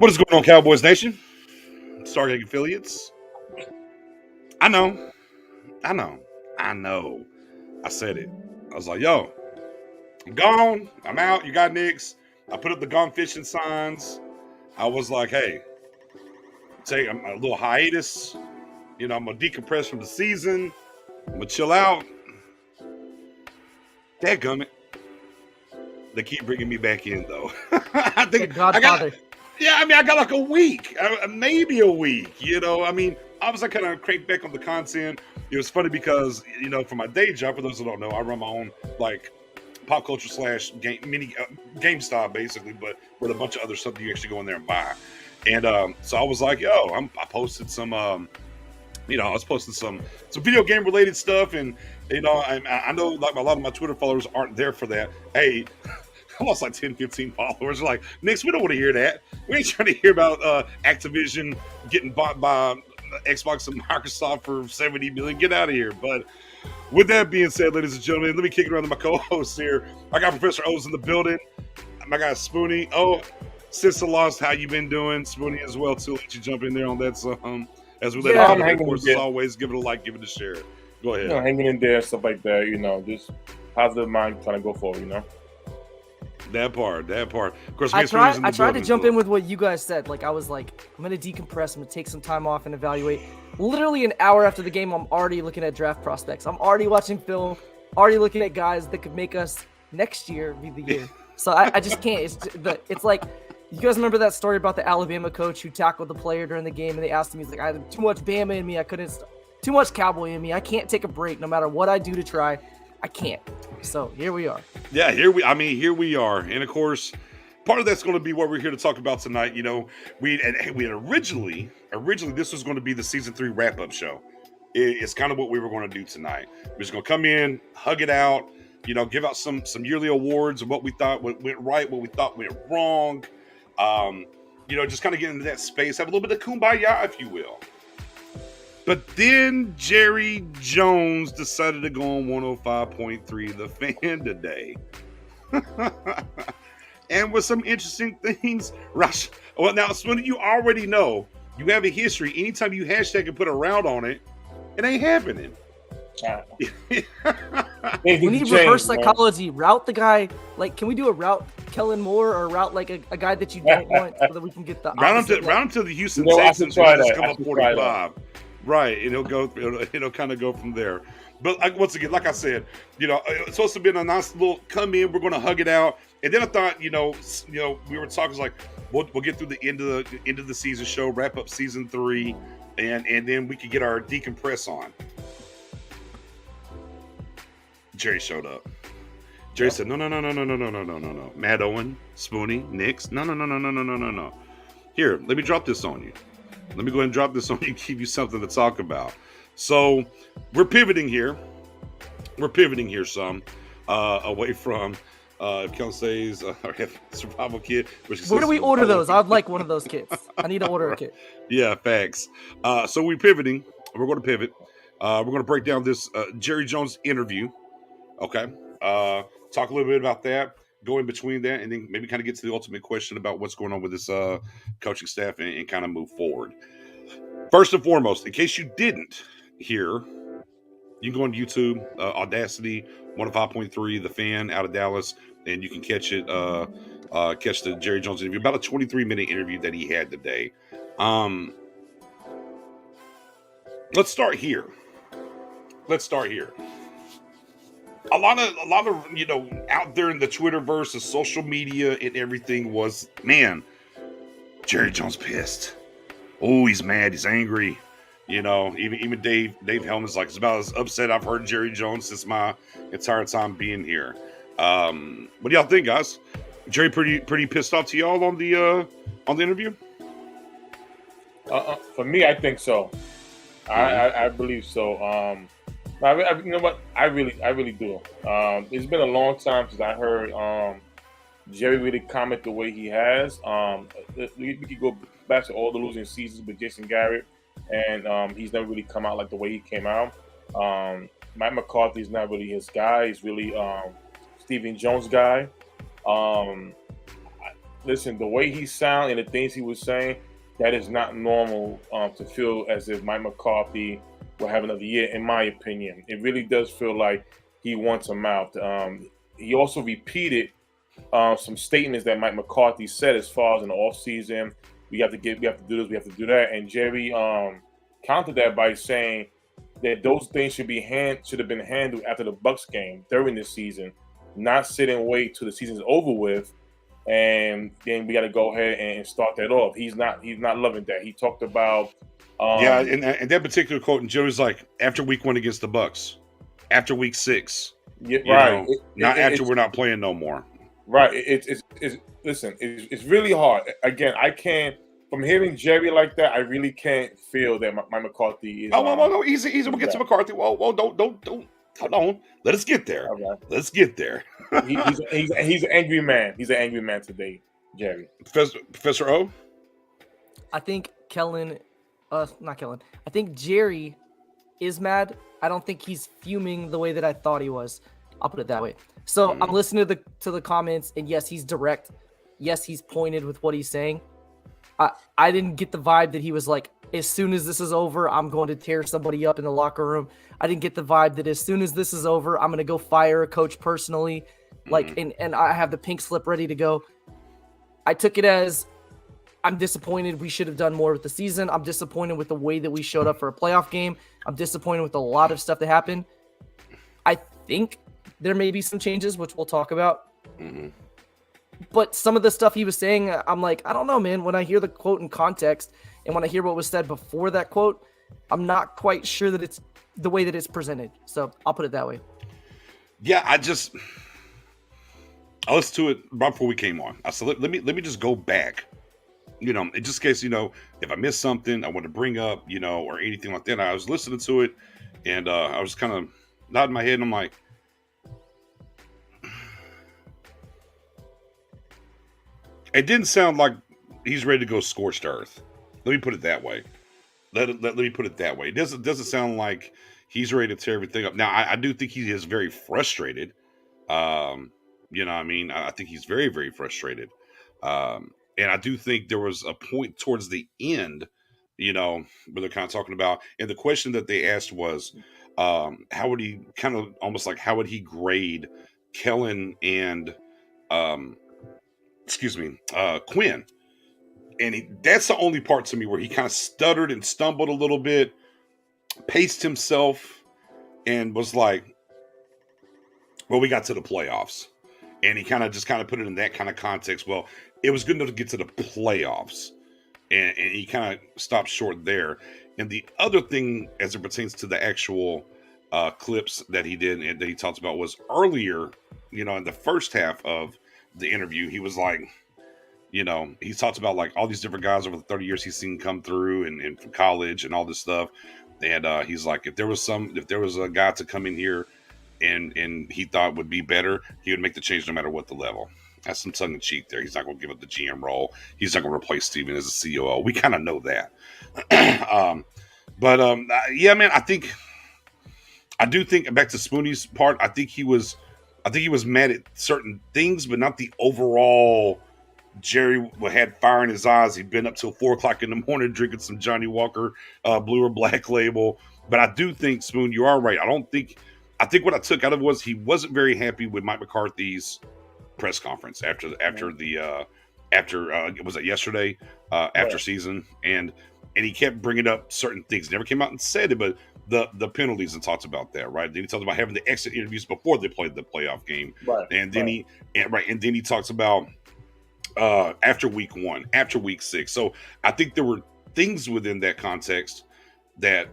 What is going on, Cowboys Nation? Stargate affiliates. I know. I know. I know. I said it. I was like, yo, I'm gone. I'm out. You got Knicks. I put up the gone fishing signs. I was like, hey, take a little hiatus. You know, I'm going to decompress from the season. I'm going to chill out. Dadgummit. They keep bringing me back in, though. I think Godfather. I got like a week, maybe a week. You know, I mean, obviously, I kind of cranked back on the content. It was funny because, you know, for my day job, for those who don't know, I run my own like pop culture / game GameStop basically, but with a bunch of other stuff that you actually go in there and buy. And so I was like, yo, I posted some, you know, I was posting some video game related stuff, and you know, I know like a lot of my Twitter followers aren't there for that. Hey. I lost like 10, 15 followers. Like, Nix, we don't want to hear that. We ain't trying to hear about Activision getting bought by Xbox and Microsoft for $70 million. Get out of here. But with that being said, ladies and gentlemen, let me kick it around to my co-hosts here. I got Professor O's in the building. My guy Spoonie. Oh, Sister Lost, how you been doing? Spoonie as well, too. Let you jump in there on that. So, as we let it go, of course, as always, give it a like, give it a share. Go ahead. You know, hanging in there, stuff like that. You know, just positive mind trying to go forward, you know. That part. Of course, I tried to jump in with what you guys said. Like, I was like, I'm going to decompress. I'm going to take some time off and evaluate. Literally an hour after the game, I'm already looking at draft prospects. I'm already watching film, already looking at guys that could make us next year be the year. So I just can't. It's like, you guys remember that story about the Alabama coach who tackled the player during the game, and they asked him, he's like, I had too much Bama in me. Too much Cowboy in me. I can't take a break no matter what I do to try. I can't. So here we are. Yeah, here we are. And of course, part of that's going to be what we're here to talk about tonight. You know, we had originally this was going to be the season 3 wrap-up show. It's kind of what we were going to do tonight. We're just going to come in, hug it out, you know, give out some yearly awards of what we thought went right, what we thought went wrong. You know, just kind of get into that space, have a little bit of kumbaya, if you will. But then Jerry Jones decided to go on 105.3 The Fan today. And with some interesting things. Well, now, Swin, you already know. You have a history. Anytime you hashtag and put a route on it, it ain't happening. We need reverse psychology. Route the guy. Like, can we do a route Kellen Moore or route like a guy that you don't want so that we can get the route him to the Houston Texans. Just come up 45. Right, and it'll kind of go from there. But once again, like I said, you know, it's supposed to be a nice little come in. We're going to hug it out, and then I thought, you know, we were talking like we'll get through the end of the season show, wrap up season 3, and then we could get our decompress on. Jerry showed up. Jerry said, no. Matt Owen, Spoonie, Nix, no. Here, let me drop this on you. Let me go ahead and drop this on you, give you something to talk about. So we're pivoting here. Some away from if Kel says survival kit. Where do we order those? I'd like one of those kits. I need to order a kit. Yeah, facts. So we're pivoting. We're going to pivot. We're going to break down this Jerry Jones interview. Okay. Talk a little bit about that. Go in between that, and then maybe kind of get to the ultimate question about what's going on with this coaching staff and kind of move forward. First and foremost, in case you didn't hear, you can go on YouTube, Audacity, 105.3, The Fan out of Dallas, and you can catch it, catch the Jerry Jones interview, about a 23-minute interview that he had today. Let's start here. A lot of you know, out there in the Twitterverse, the social media and everything was, man, Jerry Jones pissed. Oh, he's mad, he's angry. You know, even Dave Hellman's like, it's about as upset I've heard Jerry Jones since my entire time being here. What do y'all think, guys? Jerry pretty pissed off to y'all on the interview? For me, I think so. I believe so. You know what? I really do. It's been a long time since I heard Jerry really comment the way he has. We could go back to all the losing seasons with Jason Garrett, and he's never really come out like the way he came out. Mike McCarthy is not really his guy. He's really Stephen Jones' guy. listen, the way he sounded and the things he was saying, that is not normal to feel as if Mike McCarthy will have another year, in my opinion. It really does feel like he wants him out. He also repeated some statements that Mike McCarthy said as far as in the offseason, we have to do this, we have to do that. And Jerry countered that by saying that those things should have been handled after the Bucks game during this season, not sit and wait till the season's over with, and then we got to go ahead and start that off. He's not loving that. He talked about and that particular quote, and Joey's like, after week 1 against the Bucks, after week 6, yeah, right, after we're not playing no more. Right. Listen, it's really hard. Again, I can't. From hearing Jerry like that, I really can't feel that Mike McCarthy is. No, easy. We'll get to McCarthy. Well, don't. Hold on. Let us get there. Okay. Let's get there. He's an angry man. He's an angry man today, Jerry. Professor O? I think not Kellen. I think Jerry is mad. I don't think he's fuming the way that I thought he was. I'll put it that way. So I'm listening to the comments, and yes, he's direct. Yes, he's pointed with what he's saying. I didn't get the vibe that he was like, as soon as this is over, I'm going to tear somebody up in the locker room. I didn't get the vibe that as soon as this is over, I'm going to go fire a coach personally. Like, and I have the pink slip ready to go. I took it as, I'm disappointed. We should have done more with the season. I'm disappointed with the way that we showed up for a playoff game. I'm disappointed with a lot of stuff that happened. I think there may be some changes, which we'll talk about. But some of the stuff he was saying, I'm like, I don't know, man. When I hear the quote in context and when I hear what was said before that quote, I'm not quite sure that it's the way that it's presented. So I'll put it that way. Yeah, I listened to it right before we came on. I said, let me just go back, in just in case, if I missed something I want to bring up, or anything like that. I was listening to it, and I was kind of nodding my head, and I'm like, it didn't sound like he's ready to go scorched earth. Let me put it that way. Let me put it that way. It doesn't sound like he's ready to tear everything up. Now, I do think he is very frustrated. I think he's very, very frustrated. And I do think there was a point towards the end, where they're kind of talking about, and the question that they asked was, how would he how would he grade Kellen and, Quinn? And that's the only part to me where he kind of stuttered and stumbled a little bit, paced himself, and was like, well, we got to the playoffs. And he kind of put it in that kind of context. Well, it was good enough to get to the playoffs. And he kind of stopped short there. And the other thing, as it pertains to the actual clips that he did and that he talked about, was earlier, in the first half of the interview, he was like, he talked about like all these different guys over the 30 years he's seen come through and from college and all this stuff. And he's like, if there was a guy to come in here and he thought would be better, he would make the change no matter what the level. That's some tongue in cheek there. He's not going to give up the GM role. He's not going to replace Steven as a COO. We kind of know that. Yeah, man, I do think back to Spoonie's part. I think he was mad at certain things, but not the overall. Jerry had fire in his eyes. He'd been up till 4:00 in the morning drinking some Johnny Walker Blue or Black Label. But I do think, Spoon, you are right. I think what I took out of it was he wasn't very happy with Mike McCarthy's press conference after was it yesterday after season, and he kept bringing up certain things. He never came out and said it, but the penalties and talked about that, right? Then he talked about having the exit interviews before they played the playoff game, right? And then he talks about after week 1, after week 6. So I think there were things within that context that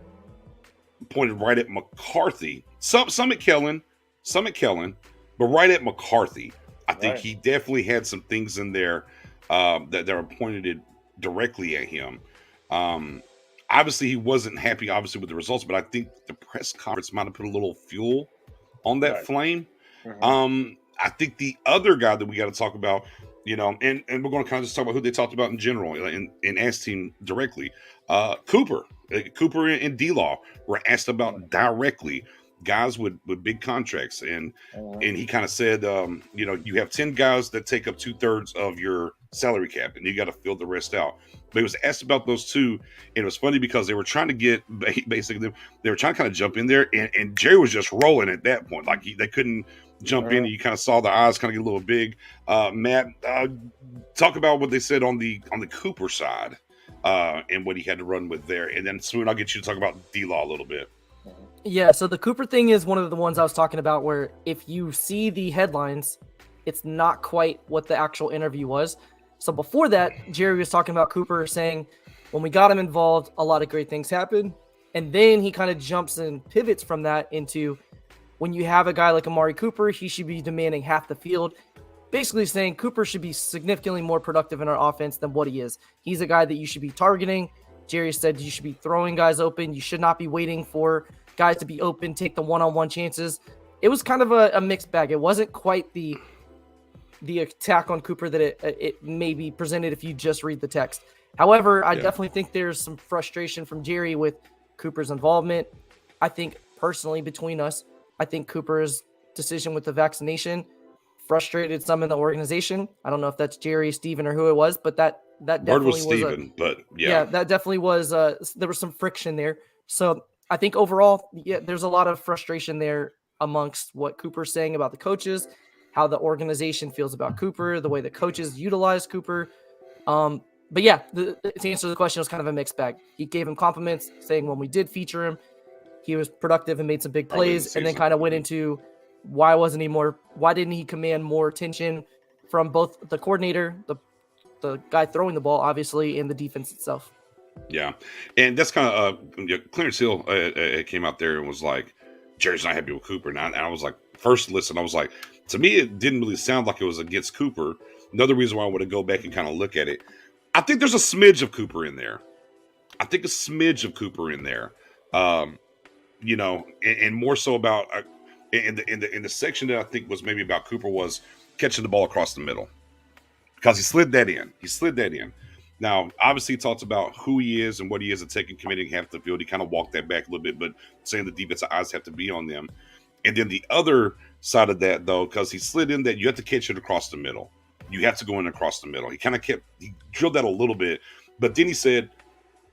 pointed right at McCarthy. Some at Kellen, but right at McCarthy. I think he definitely had some things in there that were pointed directly at him. Obviously, he wasn't happy, with the results, but I think the press conference might have put a little fuel on that flame. I think the other guy that we got to talk about, and we're going to kind of just talk about who they talked about in general and asked him directly. Cooper and D-Law were asked about directly guys with big contracts, and he kind of said, you know, you have 10 guys that take up 2/3 of your salary cap, and you got to fill the rest out. But he was asked about those two, and it was funny because they were trying to get basically they were trying to kind of jump in there, and Jerry was just rolling at that point, like they couldn't jump in. And you kind of saw the eyes kind of get a little big. Matt, talk about what they said on the Cooper side, and what he had to run with there, and then Swoon, I'll get you to talk about D-Law a little bit. Yeah, so the Cooper thing is one of the ones I was talking about where if you see the headlines, it's not quite what the actual interview was. So before that, Jerry was talking about Cooper saying, when we got him involved, a lot of great things happened. And then he kind of jumps and pivots from that into when you have a guy like Amari Cooper, he should be demanding half the field. Basically saying Cooper should be significantly more productive in our offense than what he is. He's a guy that you should be targeting. Jerry said you should be throwing guys open. You should not be waiting for guys to be open, take the one-on-one chances. It was kind of a mixed bag. It wasn't quite the attack on Cooper that it may be presented if you just read the text. However, I definitely think there's some frustration from Jerry with Cooper's involvement. I think personally between us, I think Cooper's decision with the vaccination frustrated some in the organization. I don't know if that's Jerry, Steven, or who it was, but that definitely was Steven, but yeah, that definitely was there was some friction there. So I think overall, there's a lot of frustration there amongst what Cooper's saying about the coaches, how the organization feels about Cooper, the way the coaches utilize Cooper. But yeah, to answer the question, it was kind of a mixed bag. He gave him compliments, saying when we did feature him, he was productive and made some big plays, and then kind of went into why didn't he command more attention from both the coordinator, the guy throwing the ball, obviously, and the defense itself. Yeah, and that's kind of Clarence Hill came out there and was like, Jerry's not happy with Cooper. And I was like, first listen, I was like, to me, it didn't really sound like it was against Cooper. Another reason why I want to go back and kind of look at it, I think there's a smidge of Cooper in there. You know, and more so about in the section that I think was maybe about Cooper was catching the ball across the middle, because he slid that in. Now, obviously, he talks about who he is and what he is at taking, committing half the field. He kind of walked that back a little bit, but saying the defensive eyes have to be on them. And then the other side of that, though, because he slid in that you have to catch it across the middle. You have to go in across the middle. He drilled that a little bit, but then he said,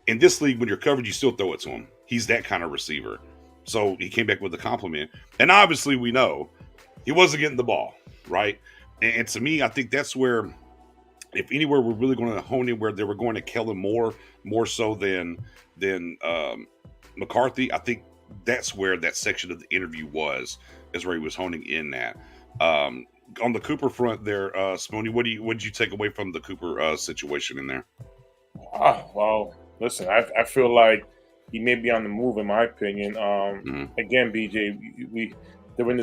in this league, when you're covered, you still throw it to him. He's that kind of receiver. So he came back with a compliment. And obviously, we know he wasn't getting the ball, right? And to me, I think that's where, if anywhere we're really going to hone in, where they were going to Kellen more so than McCarthy, I think that's where that section of the interview is where he was honing in at. On the Cooper front there, Spoony, what did you take away from the Cooper situation in there? Well, listen, I feel like he may be on the move, in my opinion. Again, BJ, we during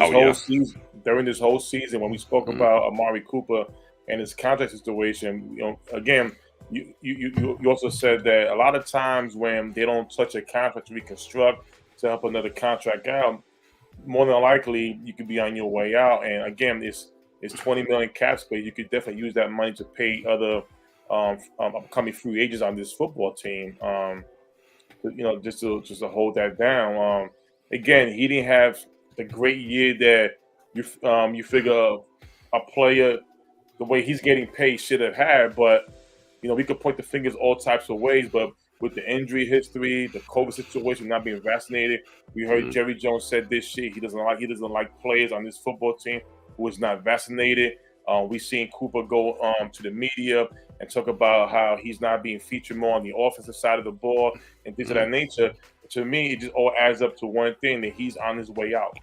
this whole season when we spoke about Amari Cooper and his contract situation, you know, again, you also said that a lot of times when they don't touch a contract to reconstruct to help another contract out, more than likely you could be on your way out. And again, it's $20 million cap space. You could definitely use that money to pay other upcoming free agents on this football team. You know, just to hold that down. Again, he didn't have the great year that you figure a player the way he's getting paid should have had. But you know, we could point the fingers all types of ways. But with the injury history, the COVID situation, not being vaccinated, we heard Jerry Jones said this shit. He doesn't like players on this football team who is not vaccinated. We've seen Cooper go to the media and talk about how he's not being featured more on the offensive side of the ball and things of that nature. To me, it just all adds up to one thing, that he's on his way out.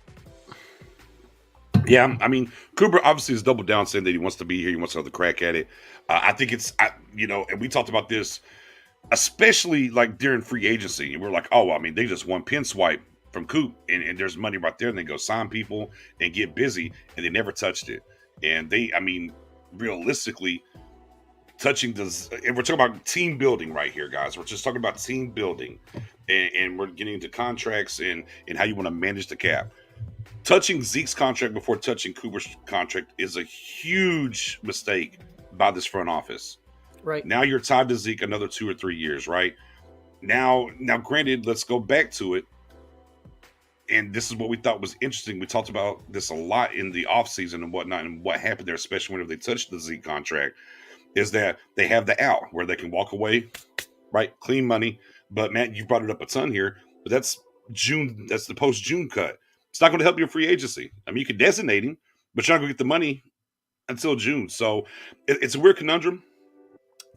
Yeah, I mean, Cooper obviously has doubled down saying that he wants to be here. He wants another crack at it. I think and we talked about this, especially like during free agency. And we're like, oh, I mean, they just won pin swipe from Coop, and there's money right there, and they go sign people and get busy, and they never touched it. And realistically, and we're talking about team building right here, guys. We're just talking about team building, and we're getting into contracts and how you want to manage the cap. Touching Zeke's contract before touching Cooper's contract is a huge mistake by this front office. Right. Now you're tied to Zeke another 2 or 3 years, right? Now, granted, let's go back to it. and this is what we thought was interesting. We talked about this a lot in the offseason and whatnot, and what happened there, especially whenever they touched the Zeke contract, is that they have the out where they can walk away, right? Clean money. But Matt, you brought it up a ton here, but that's June. That's the post-June cut. It's not going to help your free agency. I mean, you can designate him, but you're not going to get the money until June. So it's a weird conundrum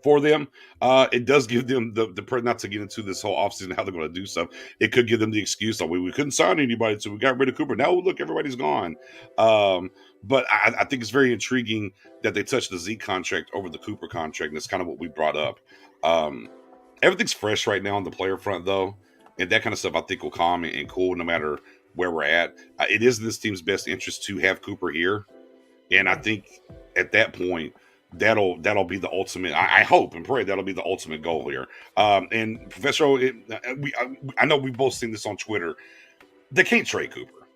for them. It does give them the not to get into this whole offseason, how they're going to do stuff. It could give them the excuse, like, we couldn't sign anybody, so we got rid of Cooper. Now look, everybody's gone. But I think it's very intriguing that they touched the Zeke contract over the Cooper contract, and that's kind of what we brought up. Everything's fresh right now on the player front, though, and that kind of stuff I think will calm and cool no matter where we're at. It is in this team's best interest to have Cooper here, and I think at that point, that'll be the ultimate. I hope and pray that'll be the ultimate goal here. And Professor O, I know we've both seen this on Twitter. They can't trade Cooper,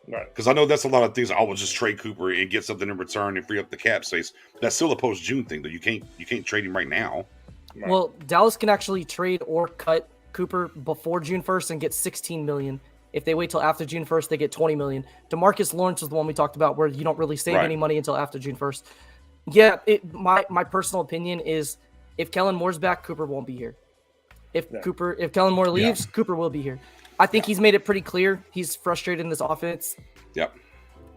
right? Because I know that's a lot of things. I will just trade Cooper and get something in return and free up the cap space. That's still a post-June thing, though. You can't trade him right now. Right. Well, Dallas can actually trade or cut Cooper before June 1st and get $16 million. If they wait till after June 1st, they get $20 million. DeMarcus Lawrence was the one we talked about where you don't really save any money until after June 1st. Yeah, my personal opinion is if Kellen Moore's back, Cooper won't be here. If Kellen Moore leaves, Cooper will be here. I think he's made it pretty clear he's frustrated in this offense. Yep.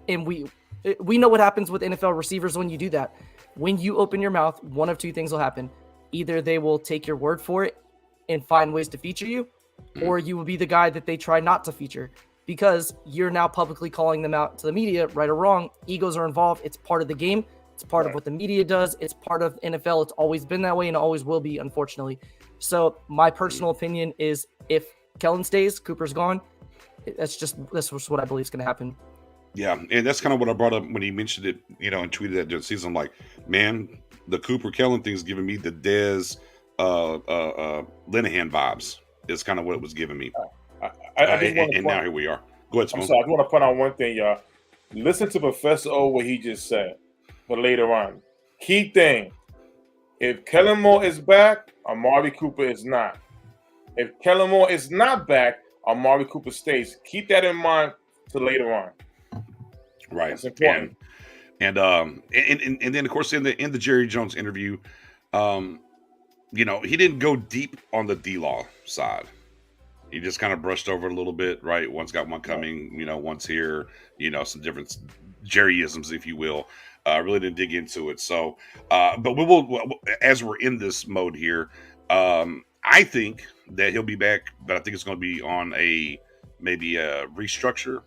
And we know what happens with NFL receivers when you do that. When you open your mouth, one of two things will happen. Either they will take your word for it and find ways to feature you, or you will be the guy that they try not to feature because you're now publicly calling them out to the media, right or wrong. Egos are involved. It's part of the game. It's part of what the media does. It's part of NFL. It's always been that way and always will be, unfortunately. So my personal opinion is if Kellen stays, Cooper's gone. That's just what I believe is going to happen. Yeah, and that's kind of what I brought up when he mentioned it, and tweeted that during the season. I'm like, man, the Cooper Kellen thing is giving me the Dez Linehan vibes. It's kind of what it was giving me. And now here we are. Go ahead, Simone. I'm sorry, I just want to point out one thing, y'all. Listen to Professor O, what he just said. But later on, key thing: if Kellen Moore is back, Amari Cooper is not. If Kellen Moore is not back, Amari Cooper stays. Keep that in mind till later on. Right. That's important. And then of course in the Jerry Jones interview, he didn't go deep on the D-Law side. He just kind of brushed over it a little bit, right? One's got one coming, one's here, some different Jerryisms, if you will. Really didn't dig into it. So, but we will, as we're in this mode here, I think that he'll be back, but I think it's going to be on maybe a restructure.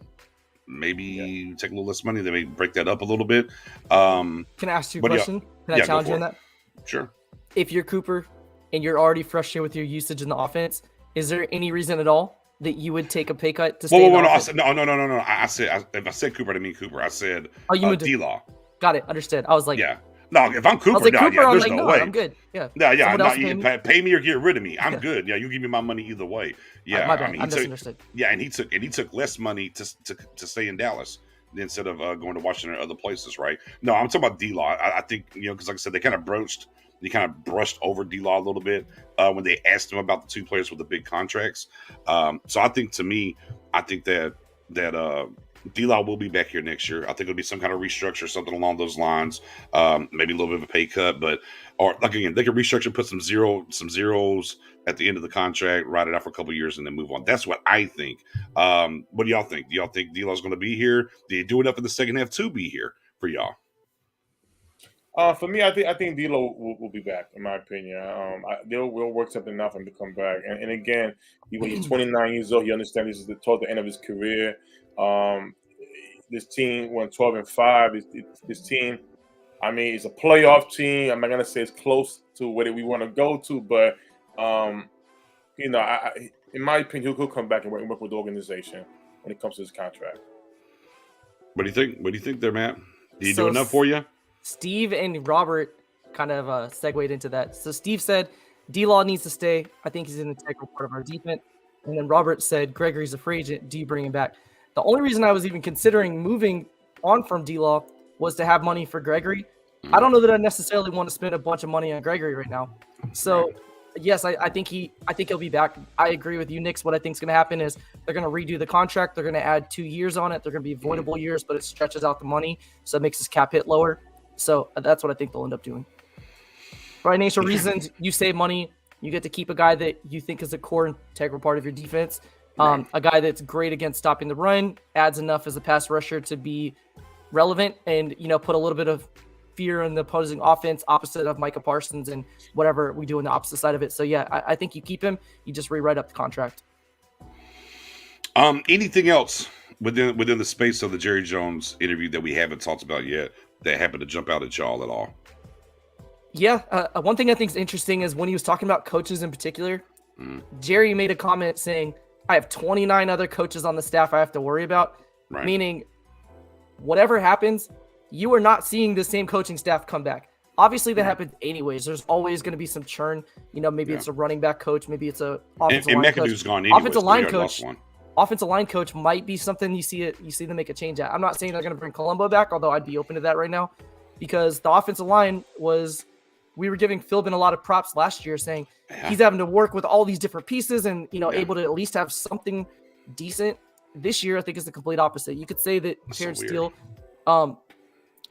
Maybe take a little less money. They may break that up a little bit. Can I ask you a question? Can I challenge you on that? Sure. If you're Cooper and you're already frustrated with your usage in the offense, is there any reason at all that you would take a pay cut to stay in the offense? No. I said if I said Cooper, I didn't mean Cooper. I said D-Law. Got it. Understood. I was like, yeah. No, if I'm Cooper, there's no way. I'm good. Yeah. Pay me or get rid of me. I'm good. Yeah, you give me my money either way. Yeah, my bad. I misunderstood. Yeah, and he took less money to stay in Dallas instead of going to Washington or other places, right? No, I'm talking about D-Law. I think because like I said, they kind of brushed over D-Law a little bit when they asked him about the two players with the big contracts. So I think that D-Law will be back here next year. I think it'll be some kind of restructure, something along those lines. Maybe a little bit of a pay cut, or like again, they can restructure, put some zeros at the end of the contract, ride it out for a couple of years, and then move on. That's what I think. What do y'all think? Do y'all think D-Law's going to be here? Did he do enough in the second half to be here for y'all? For me, I think D-Lo will be back, in my opinion. They'll work something out for him to come back. And again, he's 29 years old. He understands this is towards the end of his career. This team went 12-5. This team, I mean, it's a playoff team. I'm not gonna say it's close to where we want to go to, but in my opinion, he'll come back and work with the organization when it comes to his contract. What do you think? What do you think there, Matt? Did he do enough for you? Steve and Robert kind of segued into that. So Steve said D-Law needs to stay. I think he's an integral part of our defense. And then Robert said Gregory's a free agent. Do you bring him back? The only reason I was even considering moving on from D-Law was to have money for Gregory. I don't know that I necessarily want to spend a bunch of money on Gregory right now. So yes, I think he'll be back. I agree with you, Nix. What I think is going to happen is they're going to redo the contract. They're going to add 2 years on it. They're going to be avoidable years, but it stretches out the money, so it makes his cap hit lower. So that's what I think they'll end up doing. For financial reasons, you save money. You get to keep a guy that you think is a core integral part of your defense. A guy that's great against stopping the run, adds enough as a pass rusher to be relevant and, put a little bit of fear in the opposing offense, opposite of Micah Parsons and whatever we do on the opposite side of it. So, yeah, I think you keep him. You just rewrite up the contract. Anything else within the space of the Jerry Jones interview that we haven't talked about yet that happened to jump out at y'all at all? Yeah, one thing I think is interesting is when he was talking about coaches in particular, Jerry made a comment saying, I have 29 other coaches on the staff I have to worry about, meaning whatever happens, you are not seeing the same coaching staff come back. Obviously, that happens anyways. There's always going to be some churn. Maybe it's a running back coach. Maybe it's a offensive line coach. Gone anyways, offensive line coach. Offensive line coach might be something you see them make a change at. I'm not saying they're going to bring Colombo back, although I'd be open to that right now, because the offensive line we were giving Philbin a lot of props last year, saying he's having to work with all these different pieces and able to at least have something decent. This year, I think is the complete opposite. You could say that Terrence Steele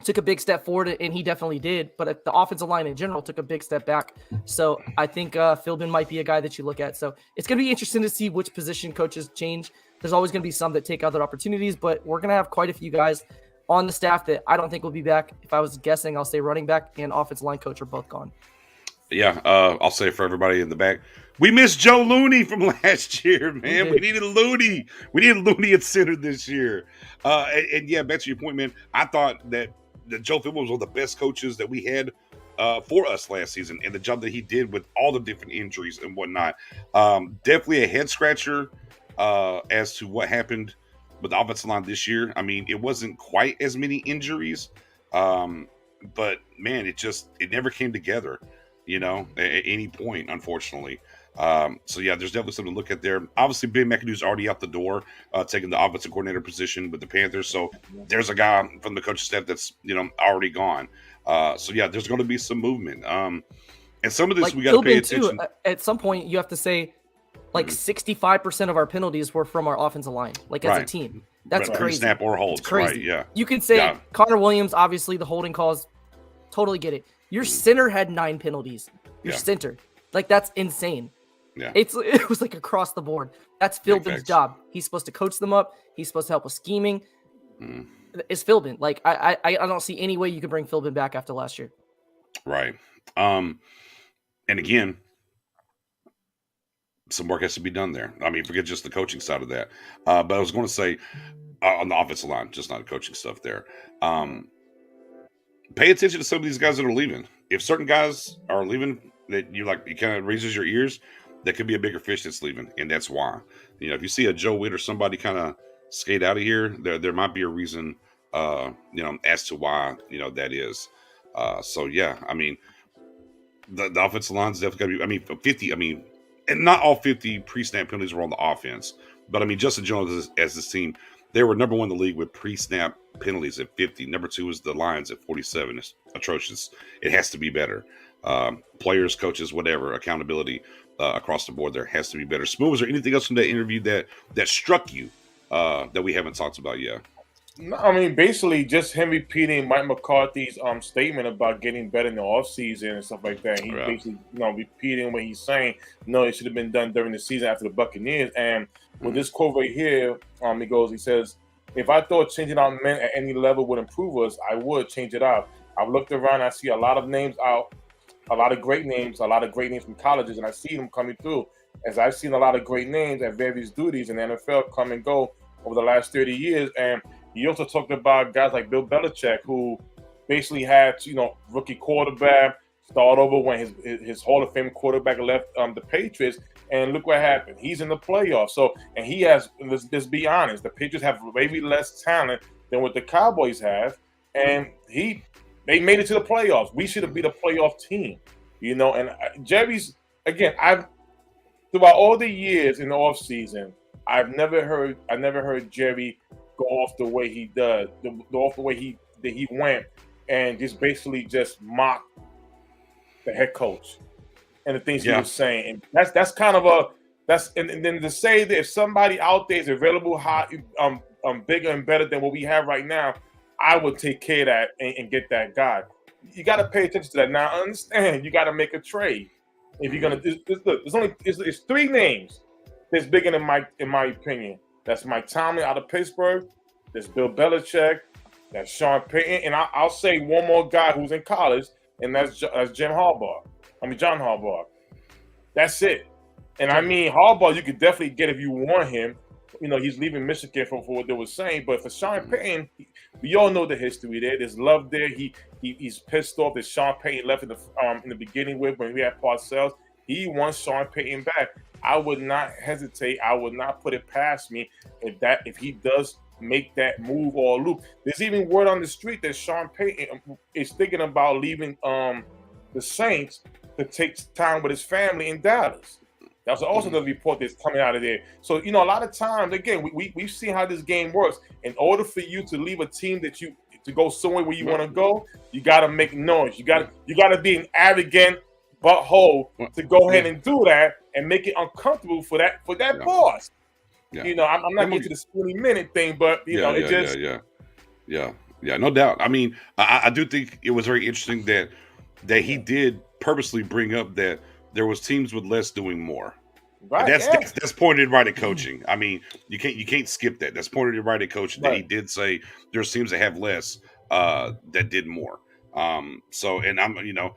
took a big step forward, and he definitely did, but the offensive line in general took a big step back. So I think Philbin might be a guy that you look at. So it's going to be interesting to see which position coaches change. There's always going to be some that take other opportunities, but we're going to have quite a few guys on the staff that I don't think will be back. If I was guessing, I'll say running back and offensive line coach are both gone. Yeah, I'll say for everybody in the back, we missed Joe Looney from last year, man. We needed Looney. We needed Looney at center this year. And yeah, back to your point, man. I thought that Joe Philbin was one of the best coaches that we had for us last season, and the job that he did with all the different injuries and whatnot. Definitely a head scratcher as to what happened with the offensive line this year. I mean, it wasn't quite as many injuries, but man, it never came together, at any point, unfortunately. So yeah, there's definitely something to look at there. Obviously, Ben McAdoo's already out the door, taking the offensive coordinator position with the Panthers. So there's a guy from the coaching staff that's already gone. So yeah, there's going to be some movement. And some of this we got to pay attention. Too, at some point, you have to say, 65% of our penalties were from our offensive line, as a team. That's crazy. Snap or holds, crazy. Right? Yeah. You can say Connor Williams, obviously the holding calls, totally get it. Your center had 9 penalties. Your center, that's insane. Yeah. It was across the board. That's Philbin's job. He's supposed to coach them up. He's supposed to help with scheming. It's Philbin. I don't see any way you could bring Philbin back after last year. Right. And again, some work has to be done there. I mean, forget just the coaching side of that. But I was going to say on the offensive line, just not the coaching stuff there. Pay attention to some of these guys that are leaving. If certain guys are leaving that you kind of raises your ears, that could be a bigger fish that's leaving, and that's why. If you see a Joe Witt or somebody kind of skate out of here, there might be a reason, as to why that is. So yeah, I mean, the offensive line is definitely going to be. 50. And not all 50 pre-snap penalties were on the offense. But, Justin Jones, as this team, they were number one in the league with pre-snap penalties at 50. Number two is the Lions at 47. It's atrocious. It has to be better. Players, coaches, whatever, accountability across the board there has to be better. Smooth, was there anything else from that interview that struck you that we haven't talked about yet? No, basically just him repeating Mike McCarthy's statement about getting better in the offseason and stuff like that. He basically, repeating what he's saying. No, it should have been done during the season after the Buccaneers. And with this quote right here, he says, if I thought changing out men at any level would improve us, I would change it out. I've looked around, I see a lot of names out, a lot of great names from colleges, and I see them coming through. As I've seen a lot of great names at various duties in the NFL come and go over the last 30 years. And he also talked about guys like Bill Belichick, who basically had, rookie quarterback, start over when his Hall of Fame quarterback left the Patriots, and look what happened. He's in the playoffs. So, and he has, let's be honest, the Patriots have maybe less talent than what the Cowboys have, and they made it to the playoffs. We should have been a playoff team, And Jerry's, again, throughout all the years in the offseason, I've never heard Jerry go off the way he does, go off the way he went, and just basically just mock the head coach. and the things he Yeah. was saying. And that's kind of and then to say that if somebody out there is available high, bigger and better than what we have right now, I would take care of that and get that guy. You got to pay attention to that. Now, I understand you got to make a trade if you're gonna. There's three names that's bigger than Mike, in my opinion. That's Mike Tomlin out of Pittsburgh. There's Bill Belichick. That's Sean Payton, and I'll say one more guy who's in college, and that's John Harbaugh. That's it. And I mean, Harbaugh, you could definitely get if you want him. You know, he's leaving Michigan for what they were saying. But for Sean Payton, we all know the history there. There's love there. He's pissed off that Sean Payton left in the beginning with when we had Parcells. He wants Sean Payton back. I would not hesitate. I would not put it past me if he does make that move or loop. There's even word on the street that Sean Payton is thinking about leaving the Saints to take time with his family in Dallas. That's also the report that's coming out of there. So, you know, a lot of times, again, we've seen how this game works. In order for you to leave a team to go somewhere where you want to go, you got to make noise. You got to be an arrogant butthole to go ahead and do that and make it uncomfortable for that boss. Yeah. You know, I'm not getting to the 20-minute thing, but you know, no doubt. I mean, I do think it was very interesting that he did purposely bring up that there was teams with less doing more. Right. That's pointed right at coaching. I mean, you can't skip that. That's pointed right at coaching. That he did say there's teams that have less that did more. So, and I'm, you know,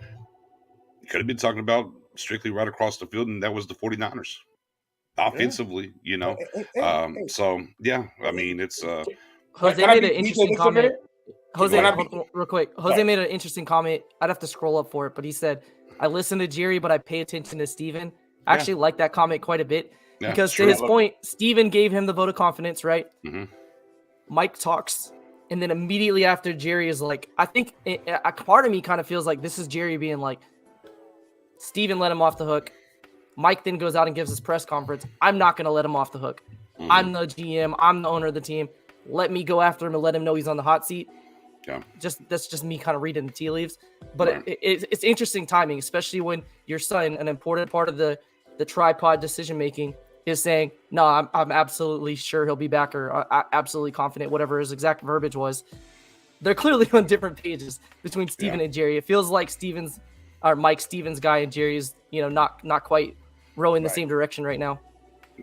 could have been talking about strictly right across the field, and that was the 49ers offensively, you know. So yeah, I mean, it's Jose made an interesting comment. Real quick. Jose made an interesting comment. I'd have to scroll up for it, but he said, I listen to Jerry, but I pay attention to Steven. I actually like that comment quite a bit because to his point, Steven gave him the vote of confidence, right? Mm-hmm. Mike talks, and then immediately after, Jerry is like, I think a part of me kind of feels like this is Jerry being like, Steven let him off the hook. Mike then goes out and gives his press conference. I'm not going to let him off the hook. Mm-hmm. I'm the GM. I'm the owner of the team. Let me go after him and let him know he's on the hot seat. Yeah. That's just me kind of reading the tea leaves. But it's interesting timing, especially when your son, an important part of the tripod decision making, is saying, no, I'm absolutely sure he'll be back, or absolutely confident, whatever his exact verbiage was. They're clearly on different pages between Steven and Jerry. It feels like Mike Stevens guy and Jerry's, you know, not quite rowing the same direction right now.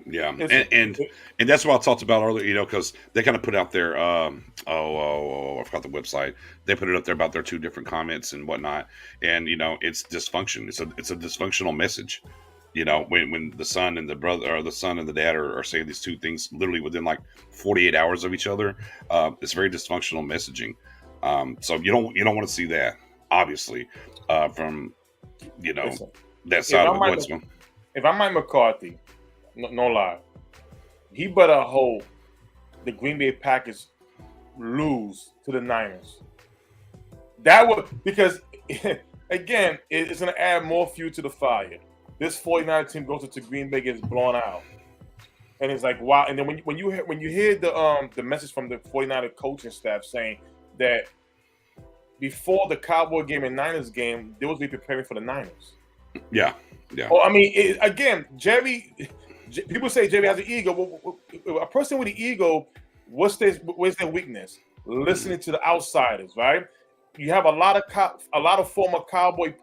Yeah, and that's what I talked about earlier, you know, because they kind of put out their I forgot the website. They put it up there about their two different comments and whatnot, and you know, it's dysfunction. It's a dysfunctional message, you know, when the son and the brother, or the son and the dad are saying these two things literally within like 48 hours of each other. It's very dysfunctional messaging. So you don't want to see that, obviously, from you know that side of the woods. If I'm Mike McCarthy. No lie. He better hope the Green Bay Packers lose to the Niners. That would, because again, it's going to add more fuel to the fire. This 49er team goes to Green Bay, gets blown out, and it's like wow. And then when you hear the message from the 49er coaching staff saying that before the Cowboy game and Niners game, they was preparing for the Niners. Yeah. Oh, I mean, again, Jerry. People say Jerry has an ego. A person with an ego, where's their weakness? Listening to the outsiders, right? You have a lot of former Cowboy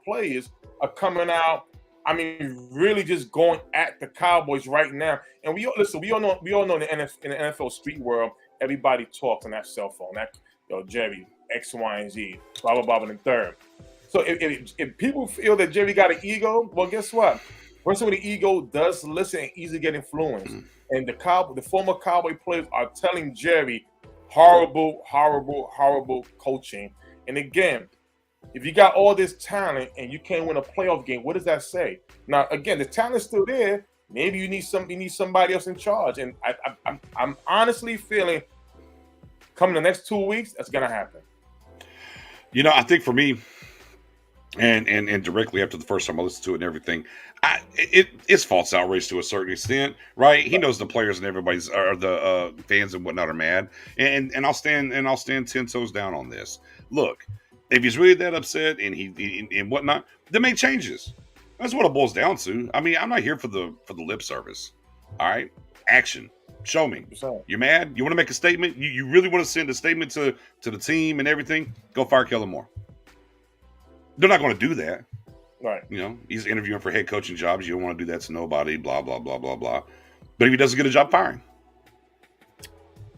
players are coming out. I mean, really just going at the Cowboys right now. And we all know in the NFL street world, everybody talks on that cell phone. That Jerry X, Y, and Z, blah blah blah, and the third. So if people feel that Jerry got an ego, well, guess what? Person with the ego does listen and easily get influenced. And the former Cowboy players are telling Jerry horrible coaching. And again, if you got all this talent and you can't win a playoff game, what does that say? Now, again, the talent's still there. Maybe you need somebody else in charge. And I'm honestly feeling coming the next 2 weeks, that's gonna happen. You know, I think for me, and directly after the first time I listened to it and everything, it's false outrage to a certain extent, right? He knows the players and everybody's, or the fans and whatnot, are mad, and I'll stand 10 toes down on this. Look, if he's really that upset and he and whatnot, then make changes. That's what it boils down to. I mean, I'm not here for the lip service. All right, action. Show me. You're mad? You want to make a statement? You really want to send a statement to the team and everything? Go fire Kellen Moore. They're not going to do that. Right. You know, he's interviewing for head coaching jobs. You don't want to do that to nobody. Blah blah blah blah blah. But if he doesn't get a job, fire him.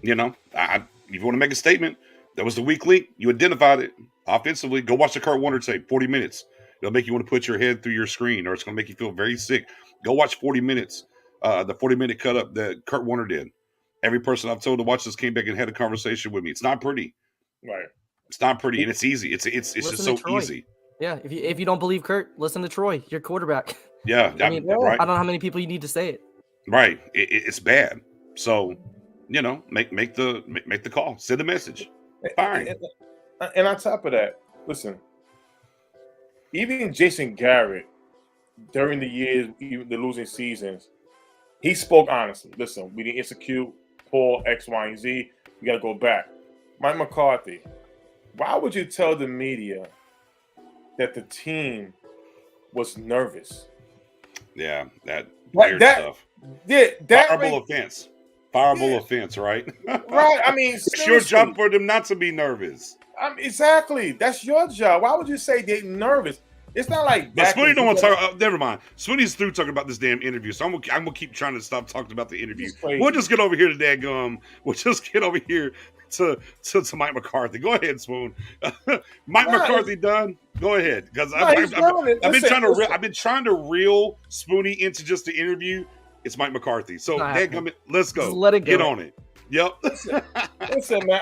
You know, if you want to make a statement, that was the weak link. You identified it offensively. Go watch the Kurt Warner tape. 40 minutes. It'll make you want to put your head through your screen, or it's going to make you feel very sick. Go watch 40 minutes. The 40-minute cut up that Kurt Warner did. Every person I've told to watch this came back and had a conversation with me. It's not pretty. Right. It's not pretty, and it's easy. It's just so easy. Yeah. If you don't believe Kurt, listen to Troy, your quarterback. Yeah. I mean, right. I don't know how many people you need to say it. Right. It's bad. So, you know, make the call. Send a message. Fine. And on top of that, listen, even Jason Garrett, during the years, even the losing seasons, he spoke honestly. Listen, we didn't execute, pull X, Y, and Z. We got to go back. Mike McCarthy, why would you tell the media that the team was nervous? Yeah, that weird stuff. Yeah, that fireable offense. Fireable offense, right? Right. I mean, it's your job for them not to be nervous. Exactly. That's your job. Why would you say they're nervous? It's not like that. Sweeney don't want to talk. Never mind. Sweeney's through talking about this damn interview, so I'm gonna keep trying to stop talking about the interview. We'll just get over here to dadgum. We'll just get over here to Mike McCarthy. Go ahead, Swoon. Mike McCarthy done. Go ahead, because I've been trying to reel Spoony into just the interview. It's Mike McCarthy. So dadgum it. Let's go. Just let it go. Get on it. Yep. Listen, man.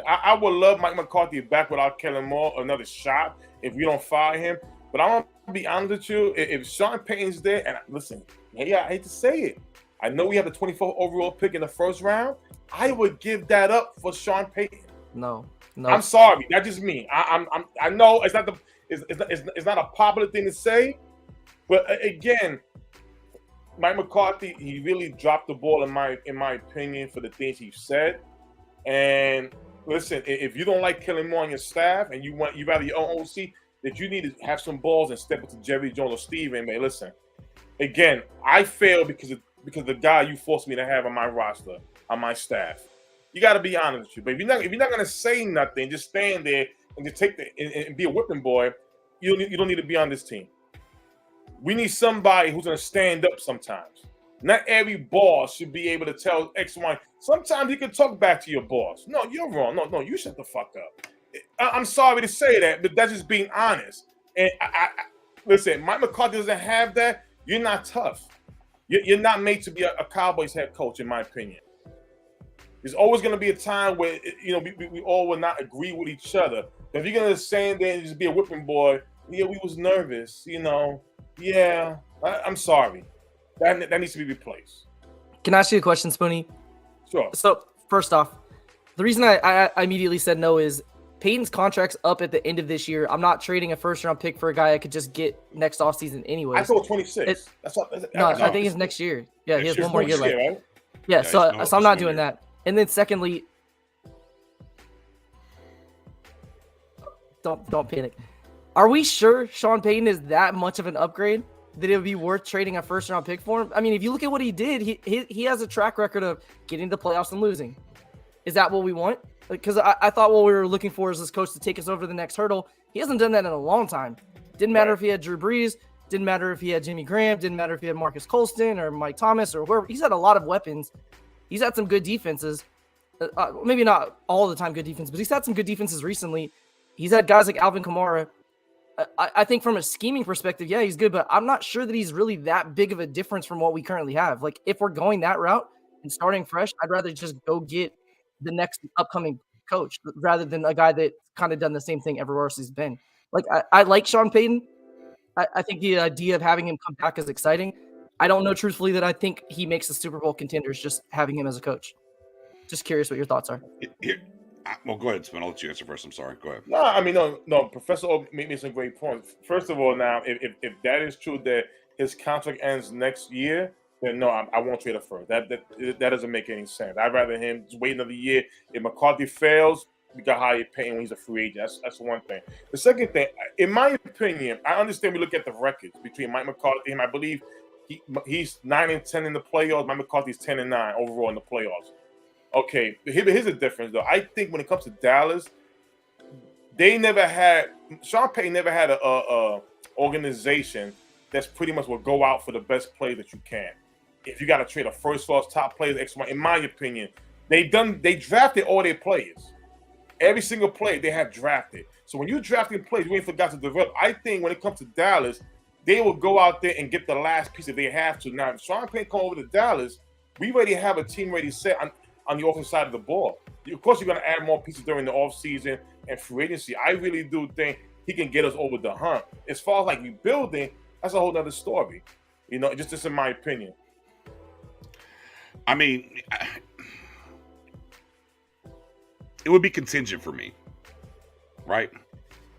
I would love Mike McCarthy back without Kellen Moore another shot if we don't fire him. But I'm gonna be honest with you. If Sean Payton's there, and listen, I hate to say it, I know we have the 24th overall pick in the first round. I would give that up for Sean Payton. No. I'm sorry. That's just me. I know it's not a popular thing to say, but again, Mike McCarthy, he really dropped the ball in my opinion for the things he said. And listen, if you don't like Kellen Moore on your staff and you rather your own OC, that you need to have some balls and step into Jerry Jones or Steven. Man, listen, again, I failed because of the guy you forced me to have on my roster, on my staff. You got to be honest with you. But if you're not gonna say nothing, just stand there and just and be a whipping boy, you don't need to be on this team. We need somebody who's going to stand up sometimes. Not every boss should be able to tell X, Y. Sometimes you can talk back to your boss. No, you're wrong. No, you shut the fuck up. I'm sorry to say that, but that's just being honest. And listen, Mike McCarthy doesn't have that. You're not tough. You're not made to be a Cowboys head coach, in my opinion. There's always going to be a time where we all will not agree with each other. But if you're going to stand there and just be a whipping boy, yeah, we was nervous, Yeah, I'm sorry. That needs to be replaced. Can I ask you a question, Spoony? Sure. So, first off, the reason I immediately said no is Peyton's contract's up at the end of this year. I'm not trading a first-round pick for a guy I could just get next offseason anyway. I thought 26. I think it's next year. Yeah, he has one more year left. Right? Yeah, so I'm not doing that. And then secondly, don't panic. Are we sure Sean Payton is that much of an upgrade that it would be worth trading a first-round pick for him? I mean, if you look at what he did, he has a track record of getting to the playoffs and losing. Is that what we want? Because I thought what we were looking for is this coach to take us over the next hurdle. He hasn't done that in a long time. Didn't matter if he had Drew Brees. Didn't matter if he had Jimmy Graham. Didn't matter if he had Marcus Colston or Mike Thomas or whoever. He's had a lot of weapons. He's had some good defenses. Maybe not all the time good defense, but he's had some good defenses recently. He's had guys like Alvin Kamara. I think from a scheming perspective, yeah, he's good, but I'm not sure that he's really that big of a difference from what we currently have. Like, if we're going that route and starting fresh, I'd rather just go get the next upcoming coach rather than a guy that kind of done the same thing everywhere else he's been. Like, I like Sean Payton. I think the idea of having him come back is exciting. I don't know truthfully that I think he makes the Super Bowl contenders just having him as a coach. Just curious what your thoughts are. Well, go ahead, Spin. I'll let you answer first. I'm sorry. Go ahead. No, I mean, no. Professor O made me some great points. First of all, now, if that is true that his contract ends next year, then no, I won't trade it first. That doesn't make any sense. I'd rather him just wait another year. If McCarthy fails, we got hired paying when he's a free agent. That's one thing. The second thing, in my opinion, I understand we look at the records between Mike McCarthy and I believe he's 9-10 in the playoffs. Mike McCarthy's 10-9 overall in the playoffs. Okay, here's the difference though. I think when it comes to Dallas, Sean Payton never had a organization that's pretty much will go out for the best play that you can. If you got to trade a first class top players, in my opinion, they drafted all their players. Every single player they have drafted. So when you drafting players, you ain't forgot to develop. I think when it comes to Dallas, they will go out there and get the last piece if they have to. Now, if Sean Payton come over to Dallas, we already have a team ready set on the offensive side of the ball. Of course, you're going to add more pieces during the offseason and free agency. I really do think he can get us over the hump. As far as like rebuilding, that's a whole other story. You know, just in my opinion. I mean, it would be contingent for me, right?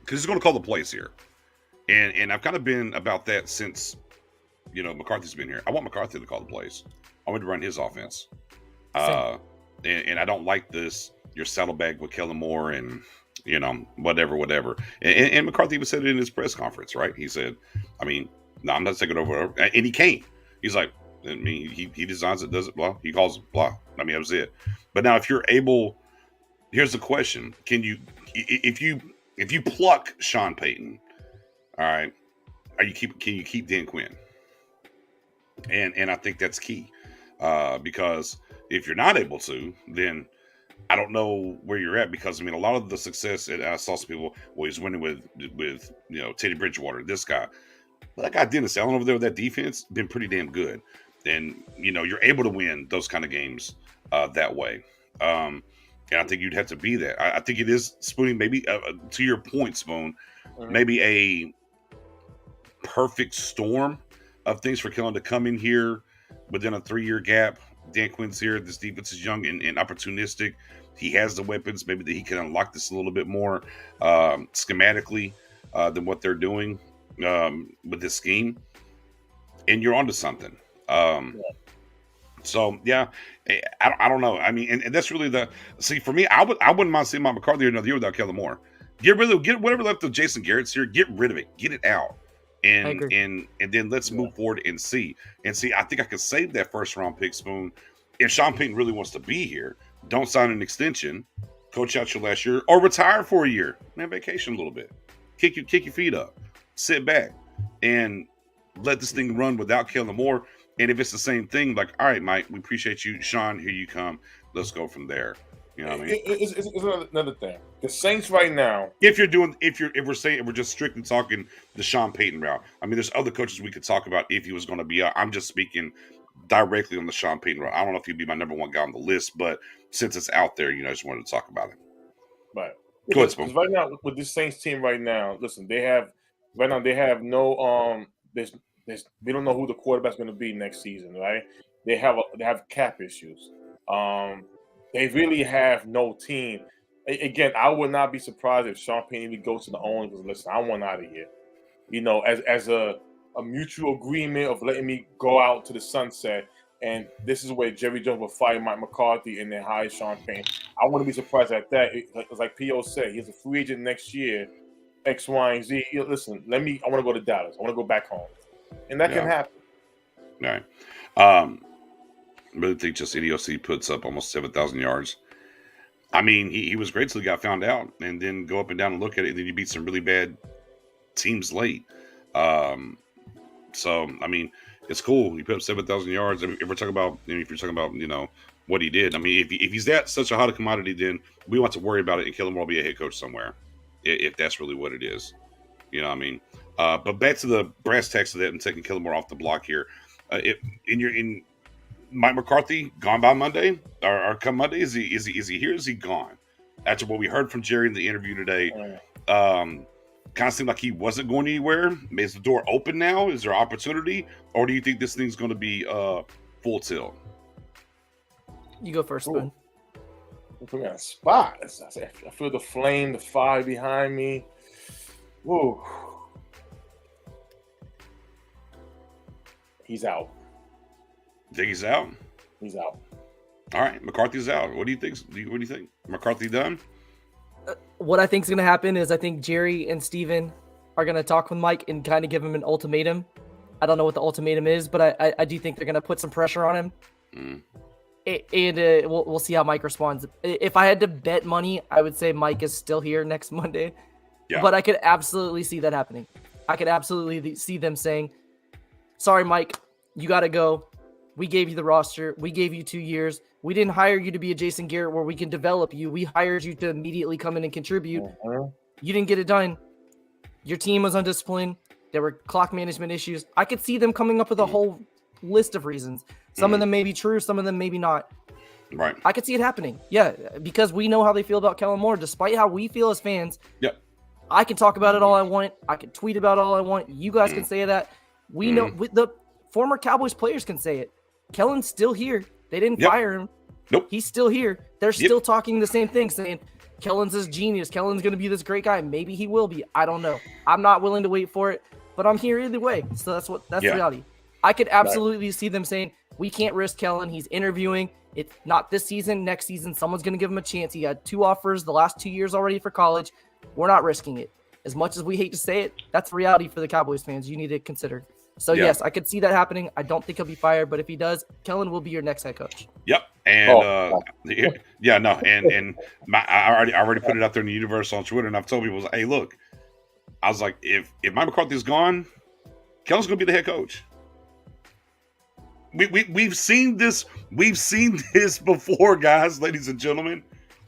Because he's going to call the plays here. And I've kind of been about that since, you know, McCarthy's been here. I want McCarthy to call the plays. I want to run his offense. And I don't like this, your saddlebag with Kellen Moore and, you know, whatever. And McCarthy even said it in his press conference, right? He said, I mean, no, I'm not taking over. And he came. He's like, I mean, he designs it, does it, blah. He calls it, blah. I mean, that was it. But now if you're able, here's the question. Can you, if you pluck Sean Payton, all right, can you keep Dan Quinn? And I think that's key. Because if you're not able to, then I don't know where you're at, because I mean, a lot of the success, and I saw some people, well, he's winning with you know, Teddy Bridgewater, this guy. But that guy Dennis Allen over there with that defense been pretty damn good. And you know, you're able to win those kind of games that way. And I think you'd have to be that. I think it is, Spoonie, maybe to your point, Spoon, maybe a perfect storm of things for Kellen to come in here within a 3-year gap. Dan Quinn's here. This defense is young and opportunistic. He has the weapons. Maybe that he can unlock this a little bit more schematically than what they're doing with this scheme. And you're onto something. So yeah, I don't know. I mean, and that's really for me. I wouldn't mind seeing Mike McCarthy another year without Kellen Moore. Get whatever left of Jason Garrett's here. Get rid of it. Get it out. And then let's move forward and see. I think I could save that first round pick, Spoon. If Sean Payton really wants to be here, don't sign an extension, coach out your last year, or retire for a year, man, vacation a little bit, kick your feet up, sit back, and let this thing run without Kellen Moore. And if it's the same thing, like, all right, Mike, we appreciate you, Sean, here you come, let's go from there. You know what I mean? It's another thing. The Saints right now. If we're just strictly talking the Sean Payton route. I mean, there's other coaches we could talk about if he was going to be out. I'm just speaking directly on the Sean Payton route. I don't know if he'd be my number one guy on the list, but since it's out there, you know, I just wanted to talk about it. Right. Go ahead, Spoon. Right now, with this Saints team right now, listen, they have no we don't know who the quarterback's going to be next season, right? They have cap issues. They really have no team. Again, I would not be surprised if Sean Payton even goes to the owners and listen, I want out of here. You know, as a mutual agreement of letting me go out to the sunset. And this is where Jerry Jones will fire Mike McCarthy and then hire Sean Payton. I wouldn't be surprised at that. It's like P.O. said, he's a free agent next year, X, Y, and Z. Listen, I want to go to Dallas. I want to go back home. And that can happen. All right. I really think just idiocy puts up almost 7,000 yards. I mean, he was great till he got found out, and then go up and down and look at it, and then you beat some really bad teams late. So, I mean, it's cool. He put up 7,000 yards. I mean, if you're talking about, you know, what he did, I mean, if he's that such a hot commodity, then we want to worry about it and Kellen Moore will be a head coach somewhere, if that's really what it is. You know what I mean? But back to the brass tacks of that and taking Kellen Moore off the block here. In Mike McCarthy gone by Monday or come Monday? Is he here? Is he gone? After what we heard from Jerry in the interview today, kind of seemed like he wasn't going anywhere. Is the door open now? Is there opportunity, or do you think this thing's going to be full tilt? You go first, Spoon. Put me on a spot. I feel the flame, the fire behind me. Whoa. He's out. Think he's out? He's out. All right, McCarthy's out. What do you think? What do you think? McCarthy done? What I think is going to happen is I think Jerry and Steven are going to talk with Mike and kind of give him an ultimatum. I don't know what the ultimatum is, but I do think they're going to put some pressure on him. Mm. And we'll see how Mike responds. If I had to bet money, I would say Mike is still here next Monday. Yeah. But I could absolutely see that happening. I could absolutely see them saying, sorry, Mike, you got to go. We gave you the roster. We gave you 2 years. We didn't hire you to be a Jason Garrett where we can develop you. We hired you to immediately come in and contribute. You didn't get it done. Your team was undisciplined. There were clock management issues. I could see them coming up with a whole list of reasons. Some of them may be true. Some of them maybe not. Right. I could see it happening. Yeah, because we know how they feel about Kellen Moore. Despite how we feel as fans, Yep. I can talk about it all I want. I can tweet about all I want. You guys can say that. We know the former Cowboys players can say it. Kellen's still here. They didn't fire him. Nope. He's still here. They're still talking the same thing, saying Kellen's this genius. Kellen's going to be this great guy. Maybe he will be. I don't know. I'm not willing to wait for it, but I'm here either way. So that's reality. I could absolutely see them saying, we can't risk Kellen. He's interviewing. It's not this season. Next season, someone's going to give him a chance. He had 2 offers the last 2 years already for college. We're not risking it. As much as we hate to say it, that's reality for the Cowboys fans. You need to consider. So, yes, I could see that happening. I don't think he'll be fired, but if he does, Kellen will be your next head coach. Yep. And I already put it out there in the universe on Twitter, and I've told people, hey, look, I was like, if Mike McCarthy's gone, Kellen's going to be the head coach. We've seen this. We've seen this before, guys, ladies and gentlemen.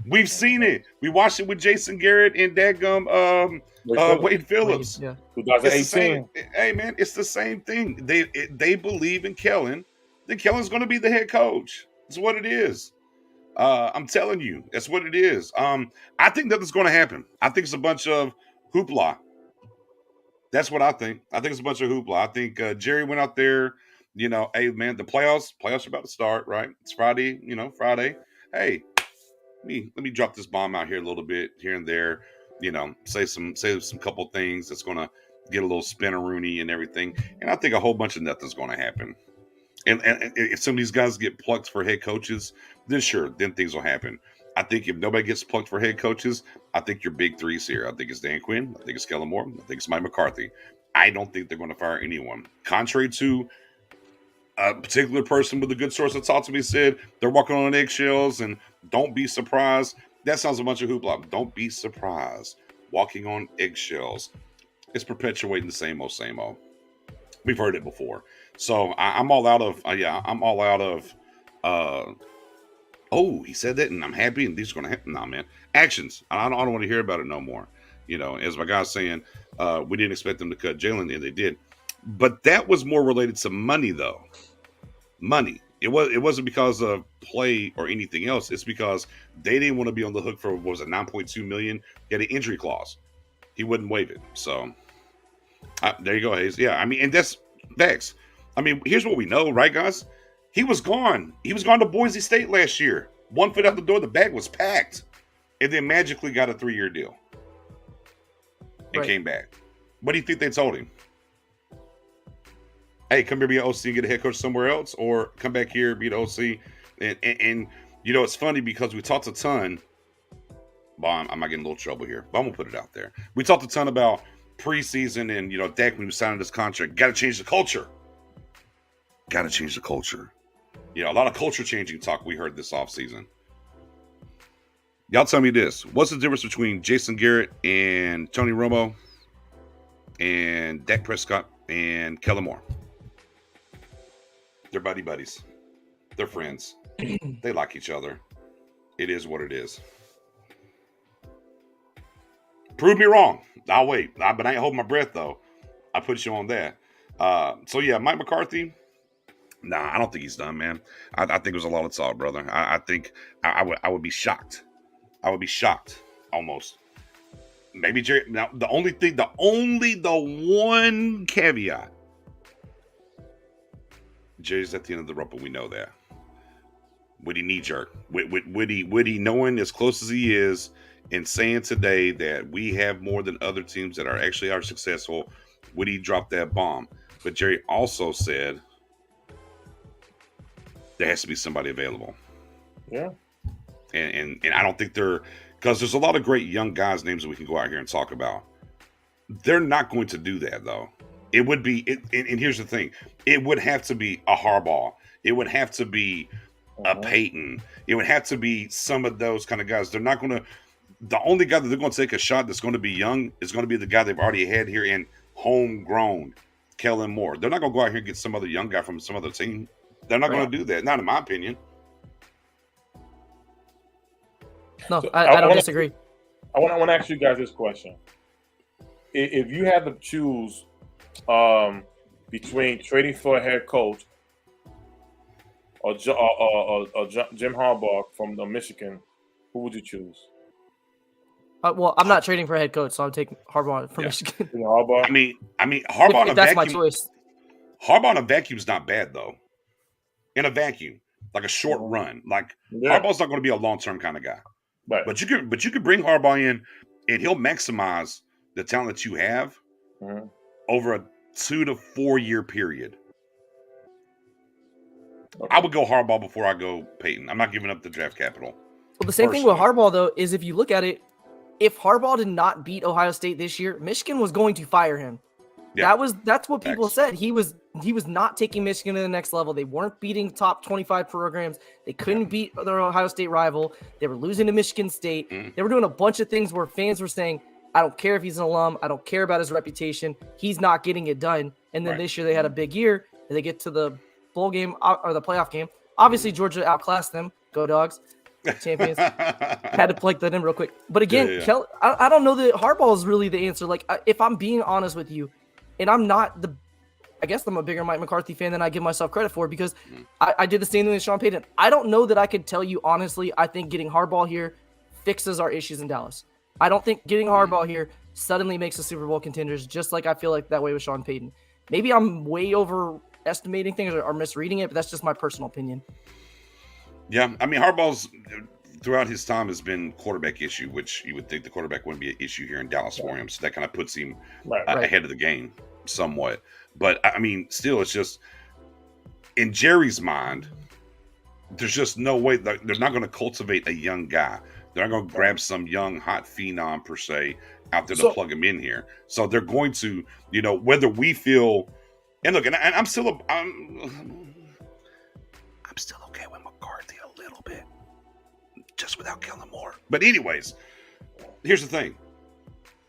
We've seen it. We watched it with Jason Garrett and dadgum Wade Phillips. Yeah. 2018. Hey, man, it's the same thing. They believe in Kellen. Then Kellen's going to be the head coach. That's what it is. I'm telling you, that's what it is. I think nothing's going to happen. I think it's a bunch of hoopla. That's what I think. I think it's a bunch of hoopla. I think Jerry went out there, hey, man, the playoffs are about to start, right? It's Friday, Friday. Hey, let me drop this bomb out here a little bit here and there, say some couple things that's going to get a little spin-a-rooney and everything. And I think a whole bunch of nothing's going to happen. And if some of these guys get plucked for head coaches, then sure, then things will happen. I think if nobody gets plucked for head coaches, I think your big three's here. I think it's Dan Quinn. I think it's Kellen Moore. I think it's Mike McCarthy. I don't think they're going to fire anyone. Contrary to a particular person with a good source that talked to me said they're walking on eggshells, and don't be surprised. That sounds a bunch of hoopla. Don't be surprised. Walking on eggshells. It's perpetuating the same old, same old. We've heard it before. So I'm all out of, I'm all out of, he said that and I'm happy and these are going to happen. Nah, man. Actions. I don't want to hear about it no more. As my guy's saying, we didn't expect them to cut Jalen, and they did. But that was more related to money, though. Money. It wasn't because of play or anything else. It's because they didn't want to be on the hook for, what was it, $9.2 million? He had an injury clause. He wouldn't waive it. So there you go, Hayes. Yeah, I mean, and that's facts. I mean, here's what we know, right, guys? He was gone. He was gone to Boise State last year. 1 foot out the door, the bag was packed. And then magically got a 3-year deal. And came back. What do you think they told him? Hey, come here, be an OC and get a head coach somewhere else, or come back here, be the OC. And it's funny because we talked a ton. Well, I might get in a little trouble here, but I'm going to put it out there. We talked a ton about preseason and, Dak, when he was signing this contract, got to change the culture. Got to change the culture. A lot of culture changing talk we heard this offseason. Y'all tell me this. What's the difference between Jason Garrett and Tony Romo and Dak Prescott and Kellen Moore? They're buddies. They're friends. They like each other. It is what it is. Prove me wrong. I'll wait. But I ain't holding my breath, though. I put you on that. Mike McCarthy. Nah, I don't think he's done, man. I think it was a lot of talk, brother. I think I would be shocked. I would be shocked, almost. Maybe Jerry. Now, the one caveat. Jerry's at the end of the rope, but we know that. Would he knee jerk? Would he knowing as close as he is and saying today that we have more than other teams that are successful, would he drop that bomb? But Jerry also said there has to be somebody available. Yeah. And I don't think they're because there's a lot of great young guys' names that we can go out here and talk about. They're not going to do that, though. It would be, and here's the thing: it would have to be a Harbaugh. It would have to be a Peyton. It would have to be some of those kind of guys. They're not going to. The only guy that they're going to take a shot that's going to be young is going to be the guy they've already had here in homegrown, Kellen Moore. They're not going to go out here and get some other young guy from some other team. They're not going to do that. Not in my opinion. No, I don't disagree. I want to ask you guys this question: if you had to choose between trading for a head coach or Jim Harbaugh from Michigan, who would you choose? Well, I'm not trading for a head coach, so I'm taking Harbaugh from Michigan. Harbaugh. I mean, Harbaugh. If that's my choice. Harbaugh in a vacuum is not bad though. In a vacuum, like a short run, like Harbaugh's not going to be a long-term kind of guy. Right. But you could bring Harbaugh in, and he'll maximize the talent that you have over a 2 to 4 year period. Okay. I would go Harbaugh before I go Peyton. I'm not giving up the draft capital. Well, the same thing with Harbaugh though is if you look at it, if Harbaugh did not beat Ohio State this year, Michigan was going to fire him. Yeah. That's what people said. He was not taking Michigan to the next level. They weren't beating top 25 programs. They couldn't beat their Ohio State rival. They were losing to Michigan State. They were doing a bunch of things where fans were saying, I don't care if he's an alum. I don't care about his reputation. He's not getting it done. And then this year they had a big year. And they get to the bowl game or the playoff game. Obviously, Georgia outclassed them. Go Dogs. Champions. Had to plug that in real quick. But again, I don't know that Harbaugh is really the answer. Like, if I'm being honest with you, and I'm not I guess I'm a bigger Mike McCarthy fan than I give myself credit for because I did the same thing with Sean Payton. I don't know that I could tell you honestly, I think getting Harbaugh here fixes our issues in Dallas. I don't think getting Harbaugh here suddenly makes the Super Bowl contenders, just like I feel like that way with Sean Payton. Maybe I'm way overestimating things or misreading it, but that's just my personal opinion. Yeah, I mean, Harbaugh's throughout his time has been quarterback issue, which you would think the quarterback wouldn't be an issue here in Dallas for him. So that kind of puts him ahead of the game somewhat. But I mean, still, it's just in Jerry's mind, there's just no way they're not going to cultivate a young guy. They're not going to grab some young hot phenom per se out there to plug him in here. So they're going to, whether we feel, and look, and I'm still okay with McCarthy a little bit, just without Kellen Moore. But anyways, here's the thing: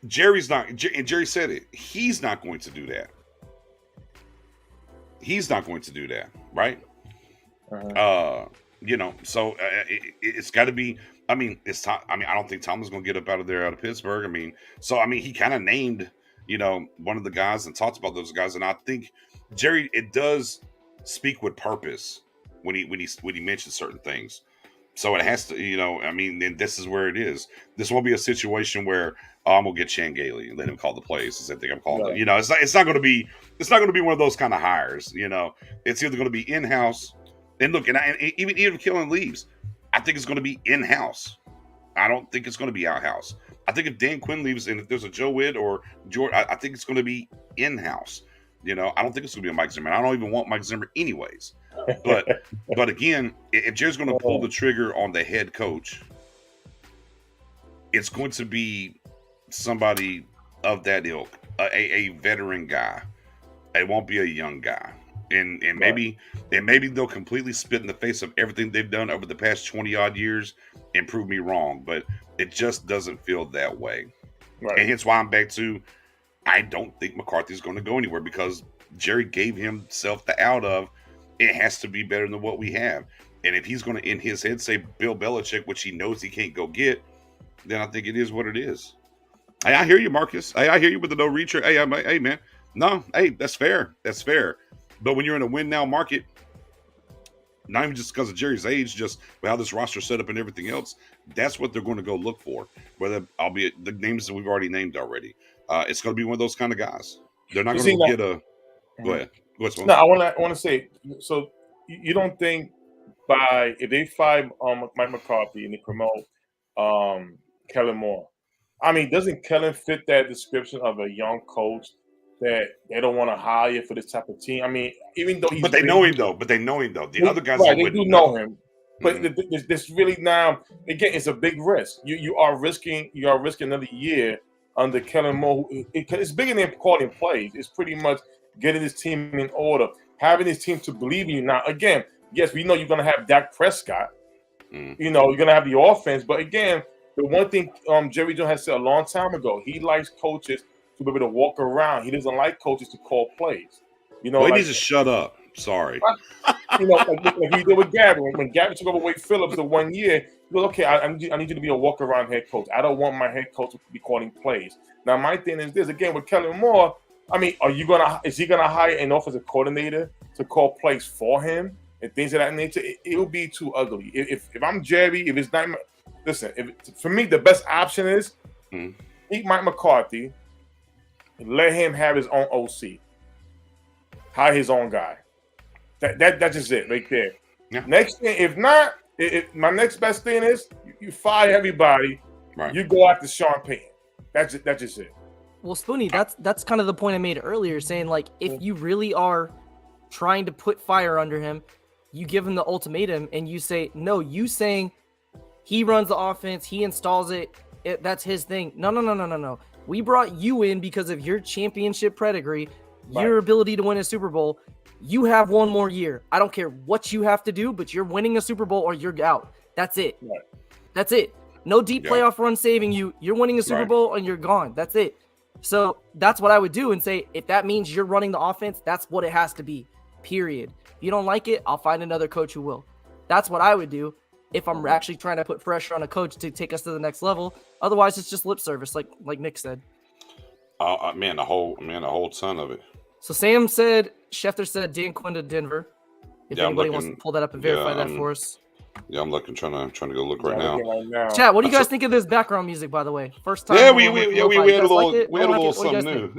Jerry's not, and Jerry said it. He's not going to do that. He's not going to do that, right? So it's got to be. I mean, it's time. I mean, I don't think Tomlin's going to get up out of Pittsburgh. I mean, he kind of named, one of the guys and talked about those guys, and I think Jerry, it does speak with purpose when he mentions certain things. So it has to, then this is where it is. This won't be a situation where I'm gonna get Chan Gailey and let him call the plays. Is that thing I'm calling it? It's not gonna be one of those kind of hires. It's either gonna be in house. And look, and even if Kellen leaves, I think it's gonna be in house. I don't think it's gonna be out house. I think if Dan Quinn leaves and if there's a Joe Witt or George, I think it's gonna be in house. I don't think it's gonna be a Mike Zimmer. I don't even want Mike Zimmer anyways. But again, if Jerry's going to pull the trigger on the head coach, it's going to be somebody of that ilk, a veteran guy. It won't be a young guy, and maybe they'll completely spit in the face of everything they've done over the past 20 odd years and prove me wrong. But it just doesn't feel that way, and hence why I'm back to I don't think McCarthy's going to go anywhere because Jerry gave himself the out of. It has to be better than what we have. And if he's going to, in his head, say Bill Belichick, which he knows he can't go get, then I think it is what it is. Hey, I hear you, Marcus. Hey, I hear you with the no reacher. Hey, man. No, hey, that's fair. That's fair. But when you're in a win-now market, not even just because of Jerry's age, just how this roster's set up and everything else, that's what they're going to go look for. Whether, albeit the names that we've already named already. It's going to be one of those kind of guys. They're not going to get a... Go ahead. No, I want to say, so you don't think if they fire Mike McCarthy and they promote Kellen Moore, I mean, doesn't Kellen fit that description of a young coach that they don't want to hire for this type of team? I mean, even though they know him though. The other guys, they do know him. But this really now again, it's a big risk. You are risking another year under Kellen Moore. It's bigger than calling plays. It's pretty much getting this team in order, having this team to believe in you. Now, again, yes, we know you're going to have Dak Prescott. You know, you're going to have the offense. But again, the one thing Jerry Jones has said a long time ago, he likes coaches to be able to walk around. He doesn't like coaches to call plays. You know, well, he needs to shut up. Sorry. You know, like he did with Gavin. When Gavin took over Wade Phillips the 1 year, he goes, okay, I need you to be a walk-around head coach. I don't want my head coach to be calling plays. Now, my thing is this, again, with Kellen Moore, I mean, is he gonna hire an offensive coordinator to call plays for him and things of that nature? It'll be too ugly. If I'm Jerry, if it's not, listen, for me, the best option is keep Mike McCarthy and let him have his own OC. Hire his own guy. That's just it right there. Yeah. Next thing, if not, if my next best thing is you fire everybody. Right. You go after Sean Payton. That's just it. Well, Spoonie, that's kind of the point I made earlier, saying like if you really are trying to put fire under him, you give him the ultimatum and you say no. You saying he runs the offense, he installs it, that's his thing. No. We brought you in because of your championship pedigree, your ability to win a Super Bowl. You have one more year. I don't care what you have to do, but you're winning a Super Bowl or you're out. That's it. Right. That's it. No deep playoff run saving you. You're winning a Super Bowl and you're gone. That's it. So that's what I would do and say, if that means you're running the offense, that's what it has to be, period. If you don't like it, I'll find another coach who will. That's what I would do if I'm actually trying to put pressure on a coach to take us to the next level. Otherwise, it's just lip service, like Nick said. Man, a whole ton of it. So Sam said, Schefter said Dan Quinn to Denver. If anybody wants to pull that up and verify that for us. Yeah, I'm looking, trying to go look right now. Chat, what do you guys think of this background music, by the way? First time. Yeah, we had a little something new.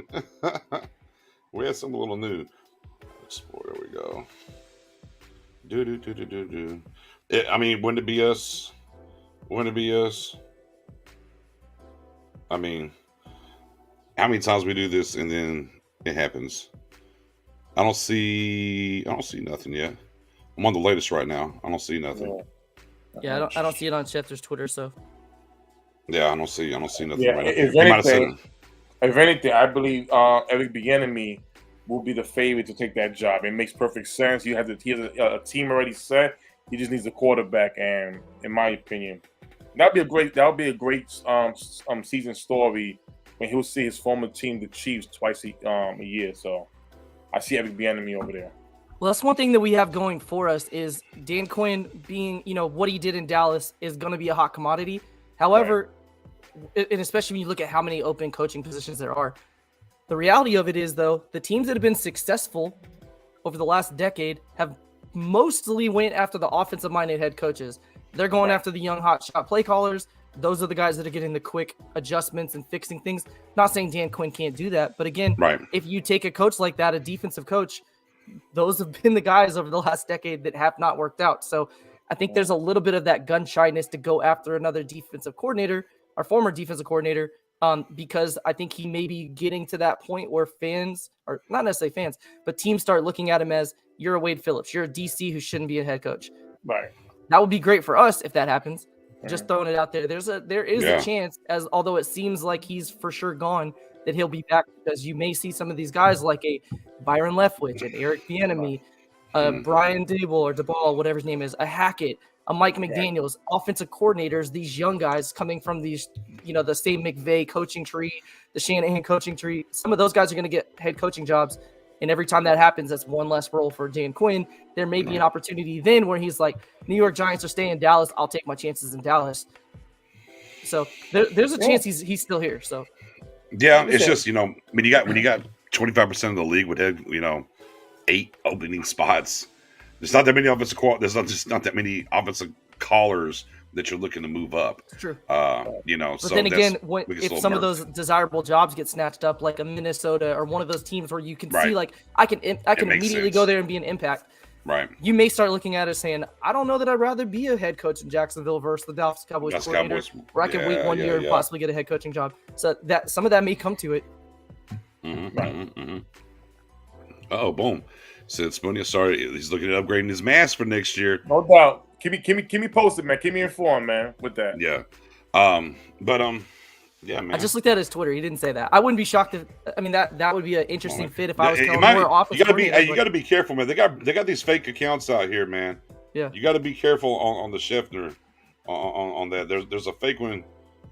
We had something a little new. Explore. There we go. Do. I mean, wouldn't it be us? I mean, how many times we do this and then it happens? I don't see nothing yet. I'm on the latest right now. I don't see nothing. Yeah, I don't see it on Schefter's Twitter, so. Yeah, I don't see nothing right now. If anything, I believe Eric Bieniemy will be the favorite to take that job. It makes perfect sense. He has a team already set. He just needs a quarterback, and in my opinion, that would be a great season story when he'll see his former team, the Chiefs, twice a year. So I see Eric Bieniemy over there. Well, that's one thing that we have going for us is Dan Quinn being, what he did in Dallas is going to be a hot commodity. However, and especially when you look at how many open coaching positions there are, the reality of it is, though, the teams that have been successful over the last decade have mostly went after the offensive-minded head coaches. They're going after the young hotshot play callers. Those are the guys that are getting the quick adjustments and fixing things. Not saying Dan Quinn can't do that, but again, if you take a coach like that, a defensive coach, those have been the guys over the last decade that have not worked out. So I think there's a little bit of that gun shyness to go after another defensive coordinator, our former defensive coordinator, because I think he may be getting to that point where fans, or not necessarily fans, but teams start looking at him as, you're a Wade Phillips, you're a DC who shouldn't be a head coach. Right. That would be great for us if that happens. Just throwing it out there. There is a chance, as although it seems like he's for sure gone, that he'll be back, because you may see some of these guys like a Byron Leftwich, an Eric Bieniemy, Brian Dable or DeBall, whatever his name is, a Hackett, a Mike McDaniels, offensive coordinators, these young guys coming from these, the same McVay coaching tree, the Shanahan coaching tree. Some of those guys are going to get head coaching jobs. And every time that happens, that's one less role for Dan Quinn. There may be an opportunity then where he's like, New York Giants are staying in Dallas. I'll take my chances in Dallas. So there's a chance he's still here. So yeah, it's just, when you got 25% of the league with 8 opening spots, there's not that many not that many offensive callers that you're looking to move up. It's true. But then again, if some of those desirable jobs get snatched up, like a Minnesota or one of those teams where you can see, like, I can immediately go there and be an impact. Right. You may start looking at it saying, I don't know that I'd rather be a head coach in Jacksonville versus the Dallas Cowboys coordinator, where I can wait 1 year and possibly get a head coaching job. So that some of that may come to it. Oh, boom. Said Spoonie, sorry, he's looking at upgrading his mask for next year. No doubt. keep me posted, man. Keep me informed, man, with that. Yeah. But yeah, man. I just looked at his Twitter. He didn't say that. I wouldn't be shocked if. I mean, that would be an interesting fit if I was Kellen Moore offense coordinator. You gotta be careful, man. They got these fake accounts out here, man. Yeah. You got to be careful on the Schefter on that. There's a fake one.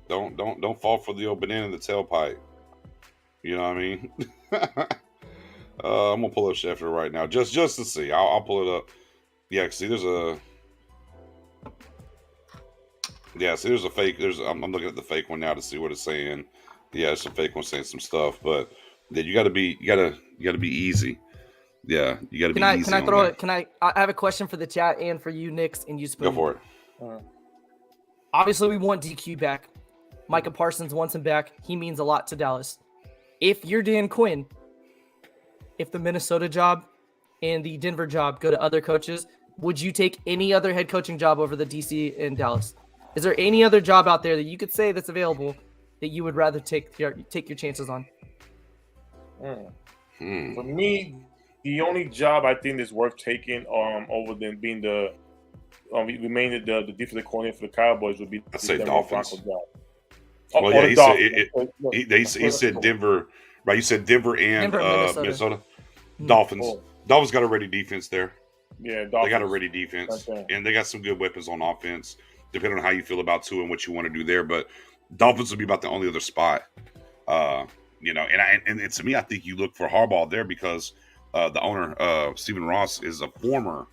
Don't fall for the old banana in the tailpipe. You know what I mean? I'm gonna pull up Schefter right now just to see. I'll pull it up. Yeah, see, there's a fake. I'm looking at the fake one now to see what it's saying. Yeah, it's a fake one saying some stuff, but yeah, you gotta be easy. Yeah, you gotta be easy. Can I throw it? I have a question for the chat and for you, Nix, and you Spoon. Go for it. Obviously, we want DQ back. Micah Parsons wants him back. He means a lot to Dallas. If you're Dan Quinn, if the Minnesota job and the Denver job go to other coaches, would you take any other head coaching job over the DC in Dallas? Is there any other job out there that you could say that's available that you would rather take your chances on? For me, the only job I think is worth taking over than being the remaining the defensive coordinator for the Cowboys would be I'd say Denver Dolphins. Broncos job. Well, yeah, he said Denver, right? You said Denver and Minnesota. Dolphins. Dolphins got a ready defense there. Yeah, they got a ready defense, and they got some good weapons on offense. Depending on how you feel about Tua and what you want to do there, but Dolphins would be about the only other spot. You know, and to me, I think you look for Harbaugh there because the owner, Stephen Ross, is a former.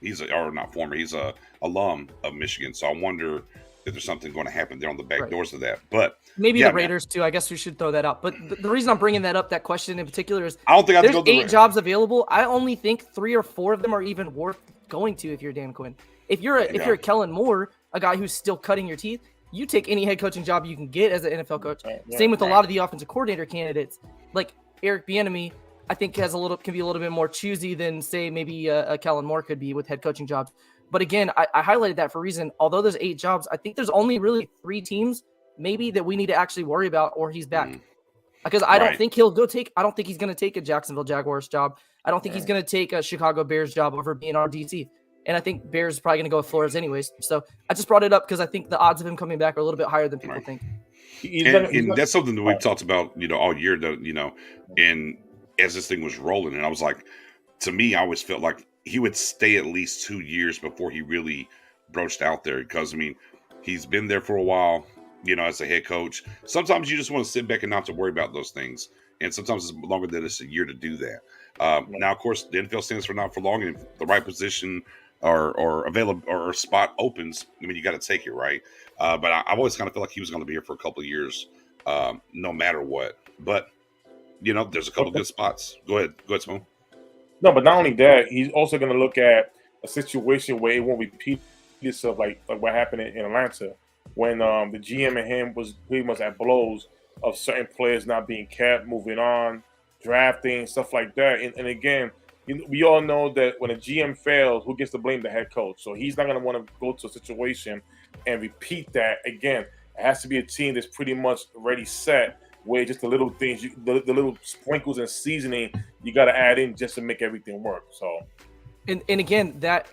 He's a alum of Michigan. So I wonder if there's something going to happen there on the back doors of that. But maybe the Raiders too. I guess we should throw that out. But the reason I'm bringing that up, that question in particular, is I don't think there's 8 jobs available. I only think 3 or 4 of them are even worth going to if you're Dan Quinn. If you're a Kellen Moore, a guy who's still cutting your teeth, you take any head coaching job you can get as an NFL coach. Same with a lot of the offensive coordinator candidates, like Eric Bieniemy. I think can be a little bit more choosy than say maybe a Kellen Moore could be with head coaching jobs. But again, I highlighted that for a reason. Although there's 8 jobs, I think there's only really 3 teams maybe that we need to actually worry about, or he's back. Because I don't think he'll I don't think he's going to take a Jacksonville Jaguars job. I don't think he's going to take a Chicago Bears job over being our DC. And I think Bears is probably going to go with Flores anyways. So I just brought it up because I think the odds of him coming back are a little bit higher than people think. And that's something that we've talked about, all year, and as this thing was rolling. And I was like, to me, I always felt like he would stay at least 2 years before he really broached out there. Because, he's been there for a while, as a head coach. Sometimes you just want to sit back and not to worry about those things. And sometimes it's longer than it's a year to do that. Now, of course, the NFL stands for not for long. And if the right position or available or spot opens, you got to take it, right? But I've always kind of felt like he was going to be here for a couple of years, no matter what. But, there's a couple good spots. Go ahead, Spoon. No, but not only that, he's also going to look at a situation where it won't repeat itself, like what happened in Atlanta when the GM and him was pretty much at blows of certain players not being kept, moving on, drafting, stuff like that. And again, we all know that when a GM fails, who gets to blame? The head coach. So he's not going to want to go to a situation and repeat that again. It has to be a team that's pretty much already set, where just the little things, the little sprinkles and seasoning you got to add in just to make everything work. So, and again, that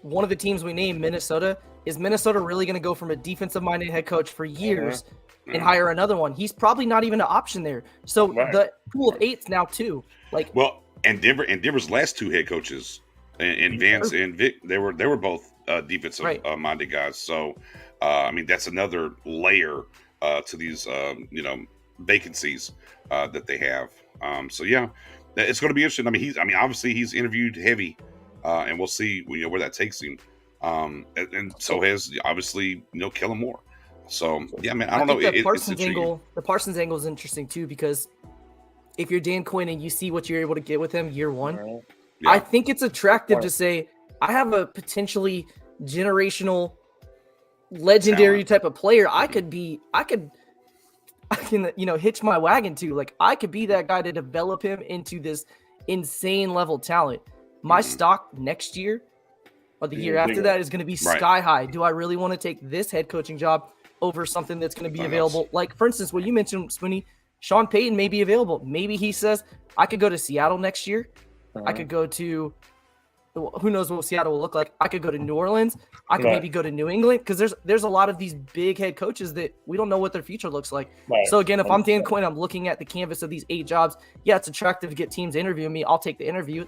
one of the teams we named, Minnesota, is Minnesota really going to go from a defensive-minded head coach for years and hire another one? He's probably not even an option there. So the pool of 8's now 2. And Denver's last 2 head coaches, and Vance and Vic, they were both defensive minded guys. So, that's another layer to these vacancies that they have. So yeah, it's going to be interesting. Obviously he's interviewed heavy, and we'll see where that takes him. And so has obviously Kellen Moore. So yeah, man, I don't know. The Parsons angle is interesting too, because if you're Dan Quinn and you see what you're able to get with him year 1, I think it's attractive to say, I have a potentially generational, legendary type of player. I can hitch my wagon to. Like, I could be that guy to develop him into this insane level talent. My stock next year or the year after that is going to be sky high. Do I really want to take this head coaching job over something that's going to be available? Like, for instance, what you mentioned, Spoony, Sean Payton may be available. Maybe he says, I could go to Seattle next year. I could go to who knows what Seattle will look like. I could go to New Orleans. I could Right. maybe go to New England because there's a lot of these big head coaches that we don't know what their future looks like. Right. So again, if I'm Dan Quinn, I'm looking at the canvas of these 8 jobs. Yeah, it's attractive to get teams interviewing me. I'll take the interview,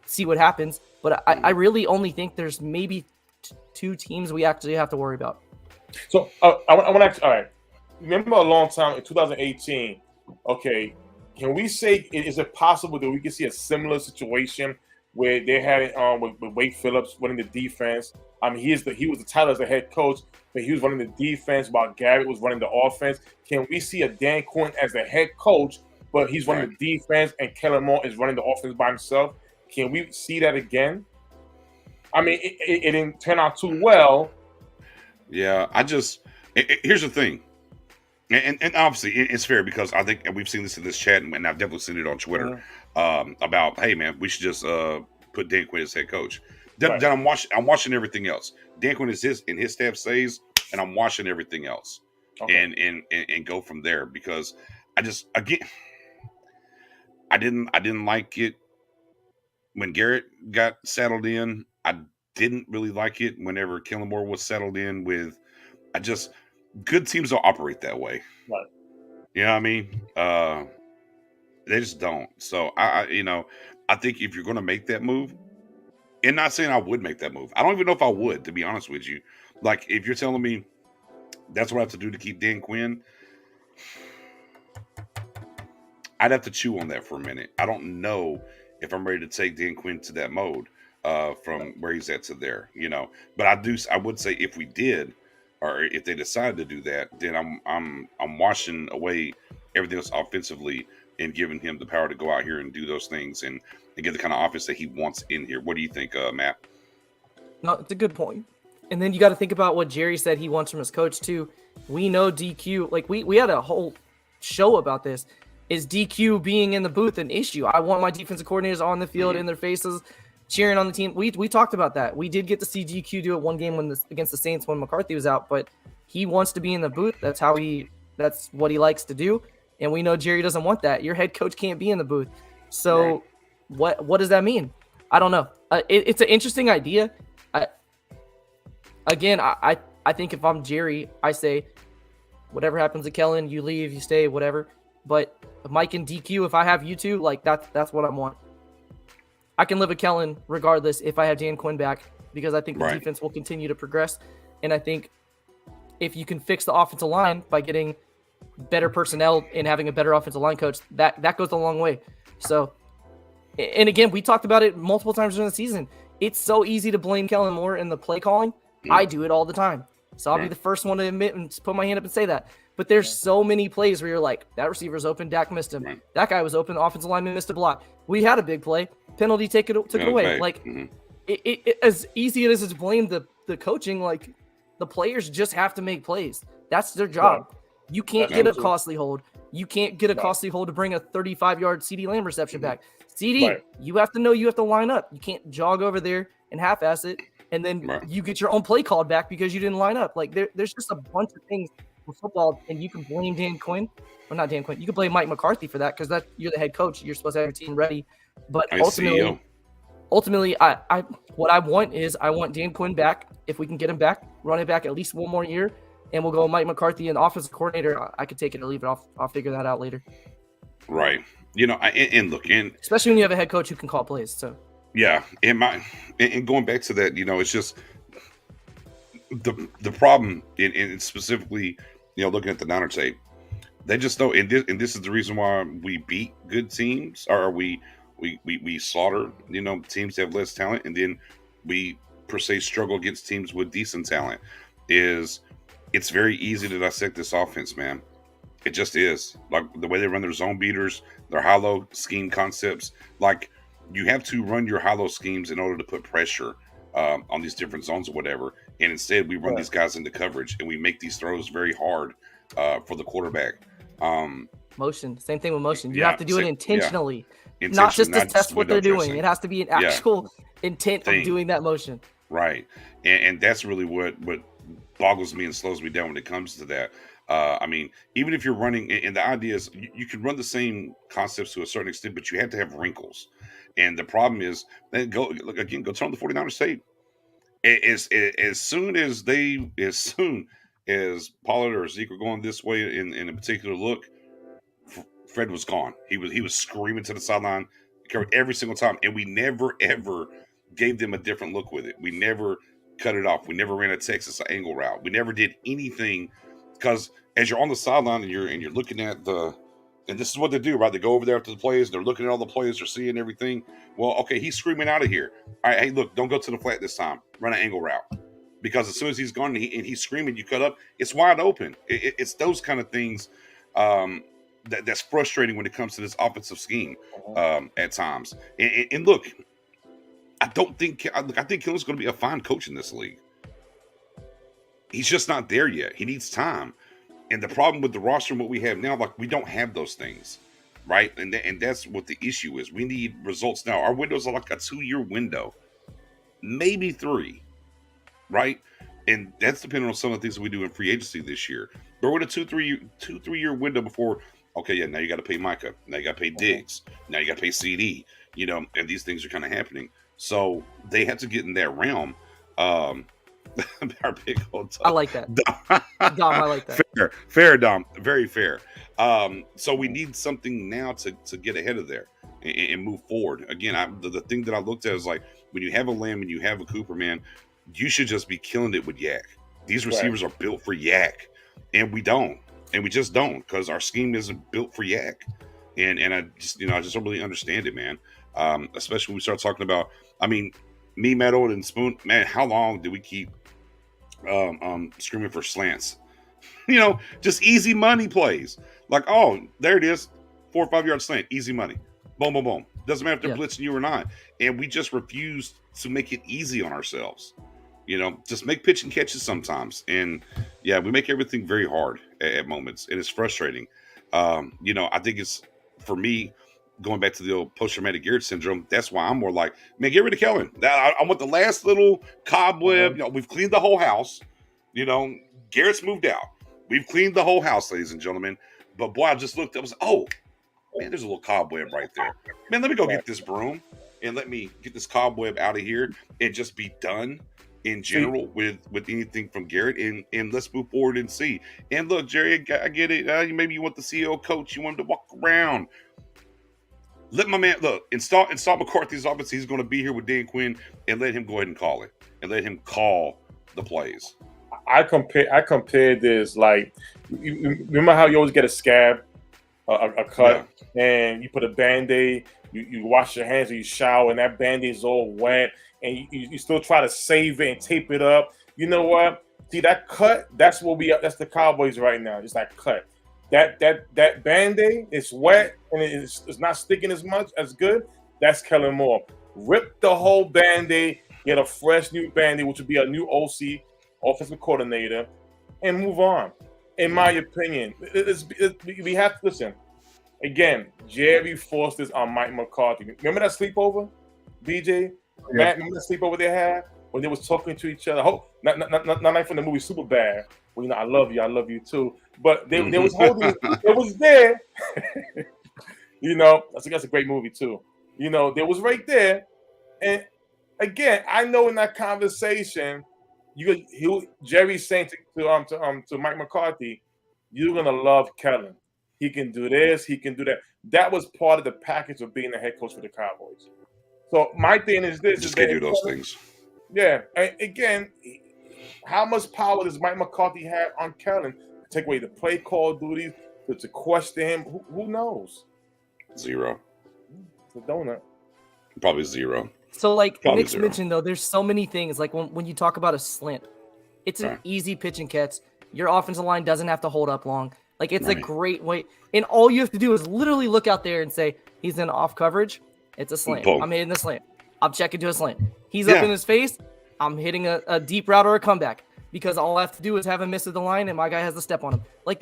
see what happens. But I really only think there's maybe 2 teams we actually have to worry about. So I want to ask. All right, remember a long time in 2018. Okay, can we say is it possible that we can see a similar situation where they had it with Wade Phillips running the defense? I mean, he was the title as the head coach, but he was running the defense while Garrett was running the offense. Can we see a Dan Quinn as the head coach, but he's running the defense and Kellen Moore is running the offense by himself? Can we see that again? I mean, it didn't turn out too well. Yeah, here's the thing, and obviously it's fair because I think we've seen this in this chat, and I've definitely seen it on Twitter about, hey man, we should just put Dan Quinn as head coach. Then I'm watching everything else. Dan Quinn is his staff says, and I'm watching everything else, and go from there because I didn't like it when Garrett got settled in. I didn't really like it whenever Kellen Moore was settled in with. Good teams don't operate that way. Right. You know what I mean? They just don't. So I think if you're going to make that move, and not saying I would make that move, I don't even know if I would, to be honest with you. Like if you're telling me that's what I have to do to keep Dan Quinn, I'd have to chew on that for a minute. I don't know if I'm ready to take Dan Quinn to that mode from where he's at to there, But I would say if we did, or if they decide to do that, then I'm washing away everything else offensively and giving him the power to go out here and do those things and get the kind of offense that he wants in here. What do you think, Matt? No, it's a good point. And then you got to think about what Jerry said he wants from his coach too. We know DQ, like we had a whole show about this. Is DQ being in the booth an issue? I want my defensive coordinators on the field in their faces, cheering on the team. We talked about that. We did get to see DQ do it one game against the Saints when McCarthy was out, but he wants to be in the booth. That's what he likes to do. And we know Jerry doesn't want that. Your head coach can't be in the booth. So what does that mean? I don't know. It's an interesting idea. I think if I'm Jerry, I say whatever happens to Kellen, you leave, you stay, whatever. But Mike and DQ, if I have you two, like that's what I want. I can live with Kellen regardless if I have Dan Quinn back because I think the defense will continue to progress. And I think if you can fix the offensive line by getting better personnel and having a better offensive line coach, that goes a long way. So, and again, we talked about it multiple times during the season. It's so easy to blame Kellen Moore in the play calling. I do it all the time. So I'll be the first one to admit and put my hand up and say that. But there's so many plays where you're like, that receiver's open, Dak missed him. That guy was open, offensive lineman missed a block. We had a big play, penalty took it away. Like it as easy as it's blame the coaching, like the players just have to make plays. That's their job. You can't get a costly hold. You can't get a costly hold to bring a 35-yard CeeDee Lamb reception back. CeeDee, you have to know you have to line up. You can't jog over there and half-ass it, and then you get your own play called back because you didn't line up. Like there's just a bunch of things with football, and you can blame Dan Quinn, or not Dan Quinn. You can blame Mike McCarthy for that because you're the head coach. You're supposed to have your team ready. But ultimately, I what I want is I want Dan Quinn back. If we can get him back, run it back at least one more year, and we'll go Mike McCarthy and offensive coordinator. I could take it or leave it. I'll figure that out later. Right. And look, especially when you have a head coach who can call plays. So yeah, and going back to that, it's just the problem, and specifically, looking at the Niners tape, they just know, and this is the reason why we beat good teams, or we slaughter, teams that have less talent, and then we per se struggle against teams with decent talent. Is it's very easy to dissect this offense, man. It just is. Like the way they run their zone beaters, their high-low scheme concepts. Like you have to run your high-low schemes in order to put pressure on these different zones or whatever. And instead, we run these guys into coverage and we make these throws very hard for the quarterback. Motion. Same thing with motion. You have to do it intentionally. Not just to test what they're doing. It has to be an actual intent of doing that motion. Right. And that's really what boggles me and slows me down when it comes to that. I mean, even if you're running, and the idea is you can run the same concepts to a certain extent, but you have to have wrinkles. And the problem is, then go turn on the 49ers tape. As soon as Pollard or Zeke were going this way in a particular look, Fred was gone. He was screaming to the sideline, covered every single time, and we never ever gave them a different look with it. We never cut it off. We never ran a Texas angle route. We never did anything, because as you're on the sideline and you're looking at and this is what they do, right? They go over there after the plays. They're looking at all the plays. They're seeing everything. Well, okay, he's screaming out of here. All right, hey, look, don't go to the flat this time. Run an angle route. Because as soon as he's gone and he's screaming, you cut up, it's wide open. It's those kind of things that's frustrating when it comes to this offensive scheme at times. And look, I think Killen's going to be a fine coach in this league. He's just not there yet. He needs time. And the problem with the roster and what we have now, like, we don't have those things, right? And that's what the issue is. We need results now. Our windows are like a 2-year window, maybe 3, right? And that's depending on some of the things that we do in free agency this year. But we're in a 2-3 year window before, okay, yeah, now you got to pay Micah. Now you got to pay Diggs. Now you got to pay CD, and these things are kind of happening. So they have to get in that realm. Our big old Dom. I like that. Dom, I like that. Fair, Dom. Very fair. So we need something now to get ahead of there and move forward. Again, the thing that I looked at is like, when you have a Lamb and you have a Cooper, man, you should just be killing it with Yak. These receivers are built for Yak, and we don't. And we just don't, because our scheme isn't built for Yak. And I just don't really understand it, man. Especially when we start talking about, me, Matt Owen, and Spoon, man, how long did we keep screaming for slants? Just easy money plays. Like, oh, there it is, 4 or 5 yard slant, easy money. Boom, boom, boom. Doesn't matter if they're blitzing you or not. And we just refuse to make it easy on ourselves. Just make pitch and catches sometimes. And yeah, we make everything very hard at moments, and it's frustrating. I think it's, for me, going back to the old post-traumatic Garrett syndrome, that's why I'm more like, man, get rid of Kellen. I want the last little cobweb. We've cleaned the whole house. Garrett's moved out. We've cleaned the whole house, ladies and gentlemen. But boy, I just looked up and said, oh, man, there's a little cobweb right there. Man, let me go get this broom and let me get this cobweb out of here and just be done in general with anything from Garrett, and let's move forward and see. And look, Jerry, I get it. Maybe you want the CEO coach. You want him to walk around. Let my man install McCarthy's offense. He's going to be here with Dan Quinn, and let him go ahead and call it, and let him call the plays. I compared this, like, you remember how you always get a scab, a cut, and you put a Band-Aid, you wash your hands or you shower, and that Band-Aid is all wet, and you still try to save it and tape it up. You know what? See, that cut, that's the Cowboys right now. It's that cut. That Band-Aid is wet and it's not sticking as good. That's Kellen Moore. Rip the whole Band-Aid, get a fresh new Band-Aid, which would be a new OC, offensive coordinator, and move on. In my opinion, we have to listen. Again, Jerry forced this on Mike McCarthy. Remember that sleepover, BJ? Yeah. Remember that sleepover they had when they was talking to each other? Not like from the movie Superbad. Well, I love you too. But they was holding. It was there. That's a great movie too. They was right there. And again, I know in that conversation, Jerry's saying to Mike McCarthy, you're gonna love Kellen. He can do this. He can do that. That was part of the package of being the head coach for the Cowboys. So my thing is this: just can't do those things. Yeah. And again, how much power does Mike McCarthy have on Kellen? Take away the play call duties, to question him. Who knows? 0. It's a donut. Probably 0. So, like Probably Nick's 0. mentioned, though, there's so many things. Like when you talk about a slant, it's an easy pitch and catch. Your offensive line doesn't have to hold up long. Like, it's a great way. And all you have to do is literally look out there and say, he's in off coverage. It's a slant. Boom. I'm hitting the slant. I'm checking to a slant. He's up in his face. I'm hitting a deep route or a comeback. Because all I have to do is have him miss at the line and my guy has to step on him. Like,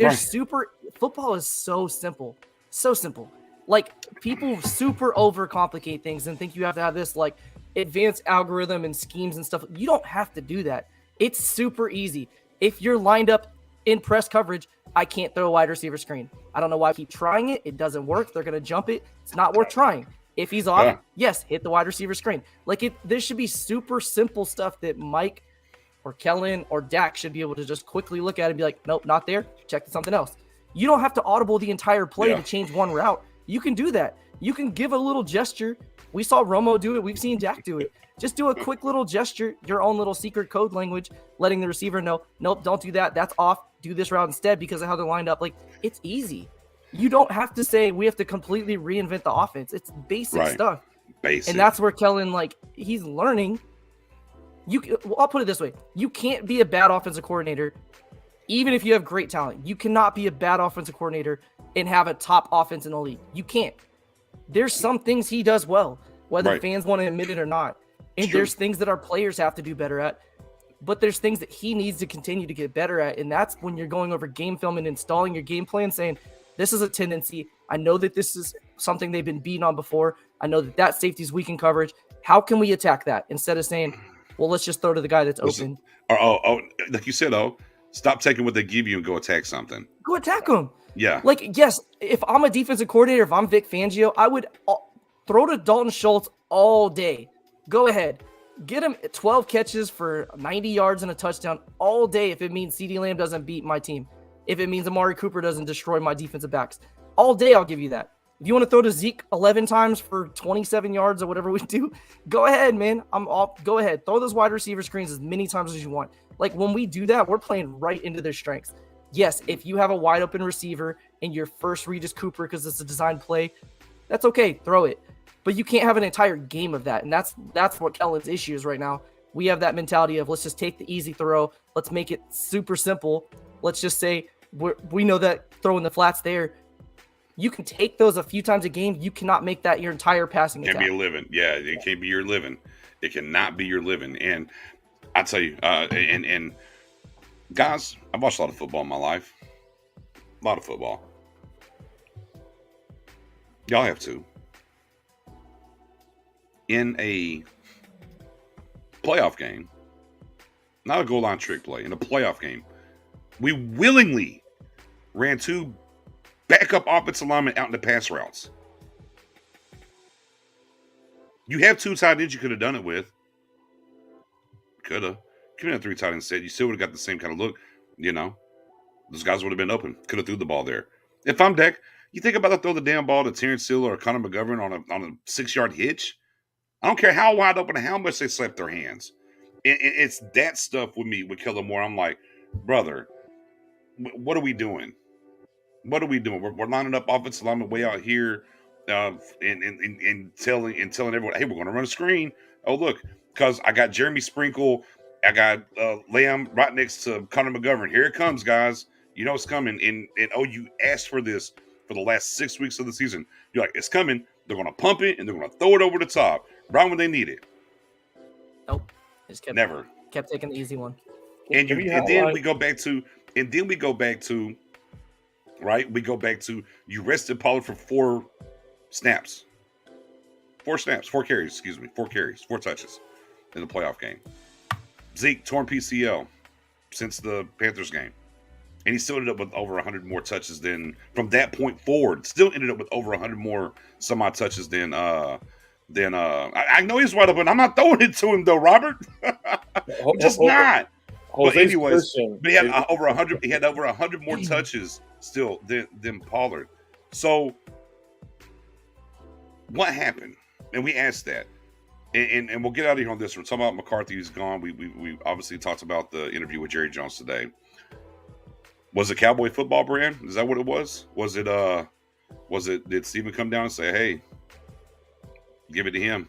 football is so simple. So simple. Like, people super overcomplicate things and think you have to have this, like, advanced algorithm and schemes and stuff. You don't have to do that. It's super easy. If you're lined up in press coverage, I can't throw a wide receiver screen. I don't know why I keep trying it. It doesn't work. They're going to jump it. It's not worth trying. If he's off, yes, hit the wide receiver screen. Like there should be super simple stuff that Mike or Kellen or Dak should be able to just quickly look at and be like, nope, not there. Check to something else. You don't have to audible the entire play to change one route. You can do that. You can give a little gesture. We saw Romo do it. We've seen Dak do it. Just do a quick little gesture, your own little secret code language, letting the receiver know, nope, don't do that. That's off. Do this route instead because of how they're lined up. Like, it's easy. You don't have to say we have to completely reinvent the offense. It's basic stuff. Basic. And that's where Kellen, like, he's learning. I'll put it this way. You can't be a bad offensive coordinator even if you have great talent. You cannot be a bad offensive coordinator and have a top offense in the league. You can't. There's some things he does well, whether fans want to admit it or not. And there's things that our players have to do better at. But there's things that he needs to continue to get better at. And that's when you're going over game film and installing your game plan, saying, this is a tendency. I know that this is something they've been beaten on before. I know that safety is weak in coverage. How can we attack that? Instead of saying, well, let's just throw to the guy that's open. Like you said, stop taking what they give you and go attack something. Go attack them. Yeah. Like, yes, if I'm a defensive coordinator, if I'm Vic Fangio, I would throw to Dalton Schultz all day. Go ahead. Get him 12 catches for 90 yards and a touchdown all day if it means CeeDee Lamb doesn't beat my team. If it means Amari Cooper doesn't destroy my defensive backs. All day, I'll give you that. If you want to throw to Zeke 11 times for 27 yards or whatever we do, go ahead, man. Go ahead. Throw those wide receiver screens as many times as you want. Like, when we do that, we're playing right into their strengths. Yes, if you have a wide open receiver and your first read is Cooper because it's a design play, that's okay. Throw it. But you can't have an entire game of that. And that's what Kellen's issue is right now. We have that mentality of let's just take the easy throw. Let's make it super simple. Let's just say we know that throwing the flats there, you can take those a few times a game. You cannot make that your entire passing attack. It can't be a living. Yeah, it can't be your living. It cannot be your living. And I tell you, and guys, I've watched a lot of football in my life. A lot of football. Y'all have too. In a playoff game, not a goal line trick play, in a playoff game, we willingly ran two backup offensive linemen out in the pass routes. You have two tight ends you could have done it with. Could have. Could have 3 tight ends instead. You still would have got the same kind of look. You know, those guys would have been open. Could have threw the ball there. If I'm Dak, you think about to throw the damn ball to Terrence Hill or Connor McGovern on a 6-yard hitch? I don't care how wide open and how much they slap their hands. It's that stuff with me, with Kellen Moore. I'm like, brother, what are we doing? What are we doing? We're lining up offensive linemen way out here and telling everyone, hey, we're going to run a screen. Oh, look, because I got Jeremy Sprinkle. I got Lamb right next to Connor McGovern. Here it comes, guys. You know it's coming. And you asked for this for the last 6 weeks of the season. You're like, it's coming. They're going to pump it, and they're going to throw it over the top right when they need it. Nope. Just kept taking the easy one. And then we go back to right? We go back to you rested Pollard for 4 snaps. 4 carries, 4 touches in the playoff game. Zeke torn PCL since the Panthers game. And he still ended up with over 100 more touches than, from that point forward, still ended up with over 100 more semi touches than I know he's wide open. I'm not throwing it to him though, Robert. I'm just not. But anyways, he had over 100. He had over 100 more touches still than Pollard. So what happened? And we asked that. And we'll get out of here on this. We're talking about McCarthy who's gone. We obviously talked about the interview with Jerry Jones today. Was it Cowboy football brand? Is that what it was? Did Steven come down and say, hey, give it to him?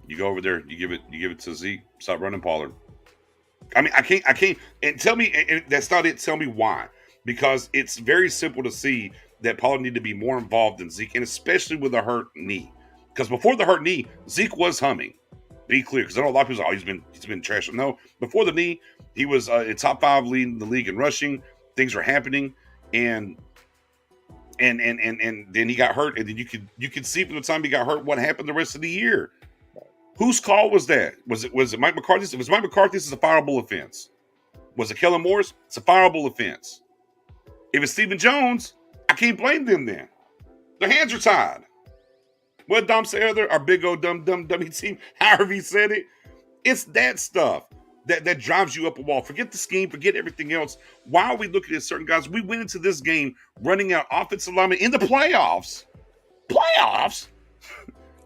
You go over there, you give it to Zeke, stop running Pollard. I mean, I can't and tell me, and that's not it. Tell me why. Because it's very simple to see that Pollard needed to be more involved than Zeke, and especially with a hurt knee. Because before the hurt knee, Zeke was humming. Be clear, because I know a lot of people say, he's been trash. No, before the knee, he was in top 5 leading the league in rushing. Things were happening, and then he got hurt, and then you could see from the time he got hurt what happened the rest of the year. Whose call was that? Was it Mike McCarthy's? If it was Mike McCarthy's, it's a fireable offense. Was it Kellen Moore's? It's a fireable offense. If it's Stephen Jones, I can't blame them then. Their hands are tied. What Dom said earlier, our big old dummy team, however he said it, it's that stuff that drives you up a wall. Forget the scheme, forget everything else. Why are we looking at certain guys? We went into this game running out offensive linemen in the playoffs. Playoffs?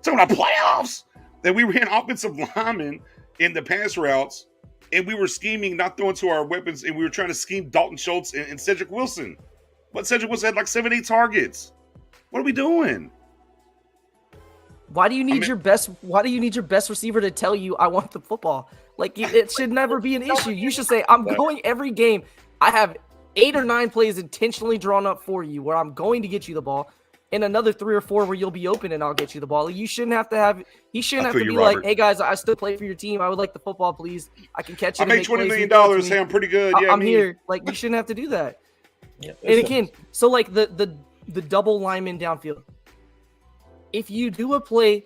Talking about playoffs? That we ran offensive linemen in the pass routes, and we were scheming, not throwing to our weapons, and we were trying to scheme Dalton Schultz and Cedric Wilson. But Cedric Wilson had like 7-8 targets. What are we doing? Why do you need your best receiver to tell you I want the football? Like, it should never be an issue. You should say, I'm going every game. I have 8 or 9 plays intentionally drawn up for you where I'm going to get you the ball, and another 3 or 4 where you'll be open and I'll get you the ball. You shouldn't have to have. He shouldn't have to be like, hey guys, I still play for your team. I would like the football, please. I can catch it. I make $20 million. Hey, I'm pretty good. Yeah, I'm here. Like, you shouldn't have to do that. Yeah, and again, so like the double lineman downfield. If you do a play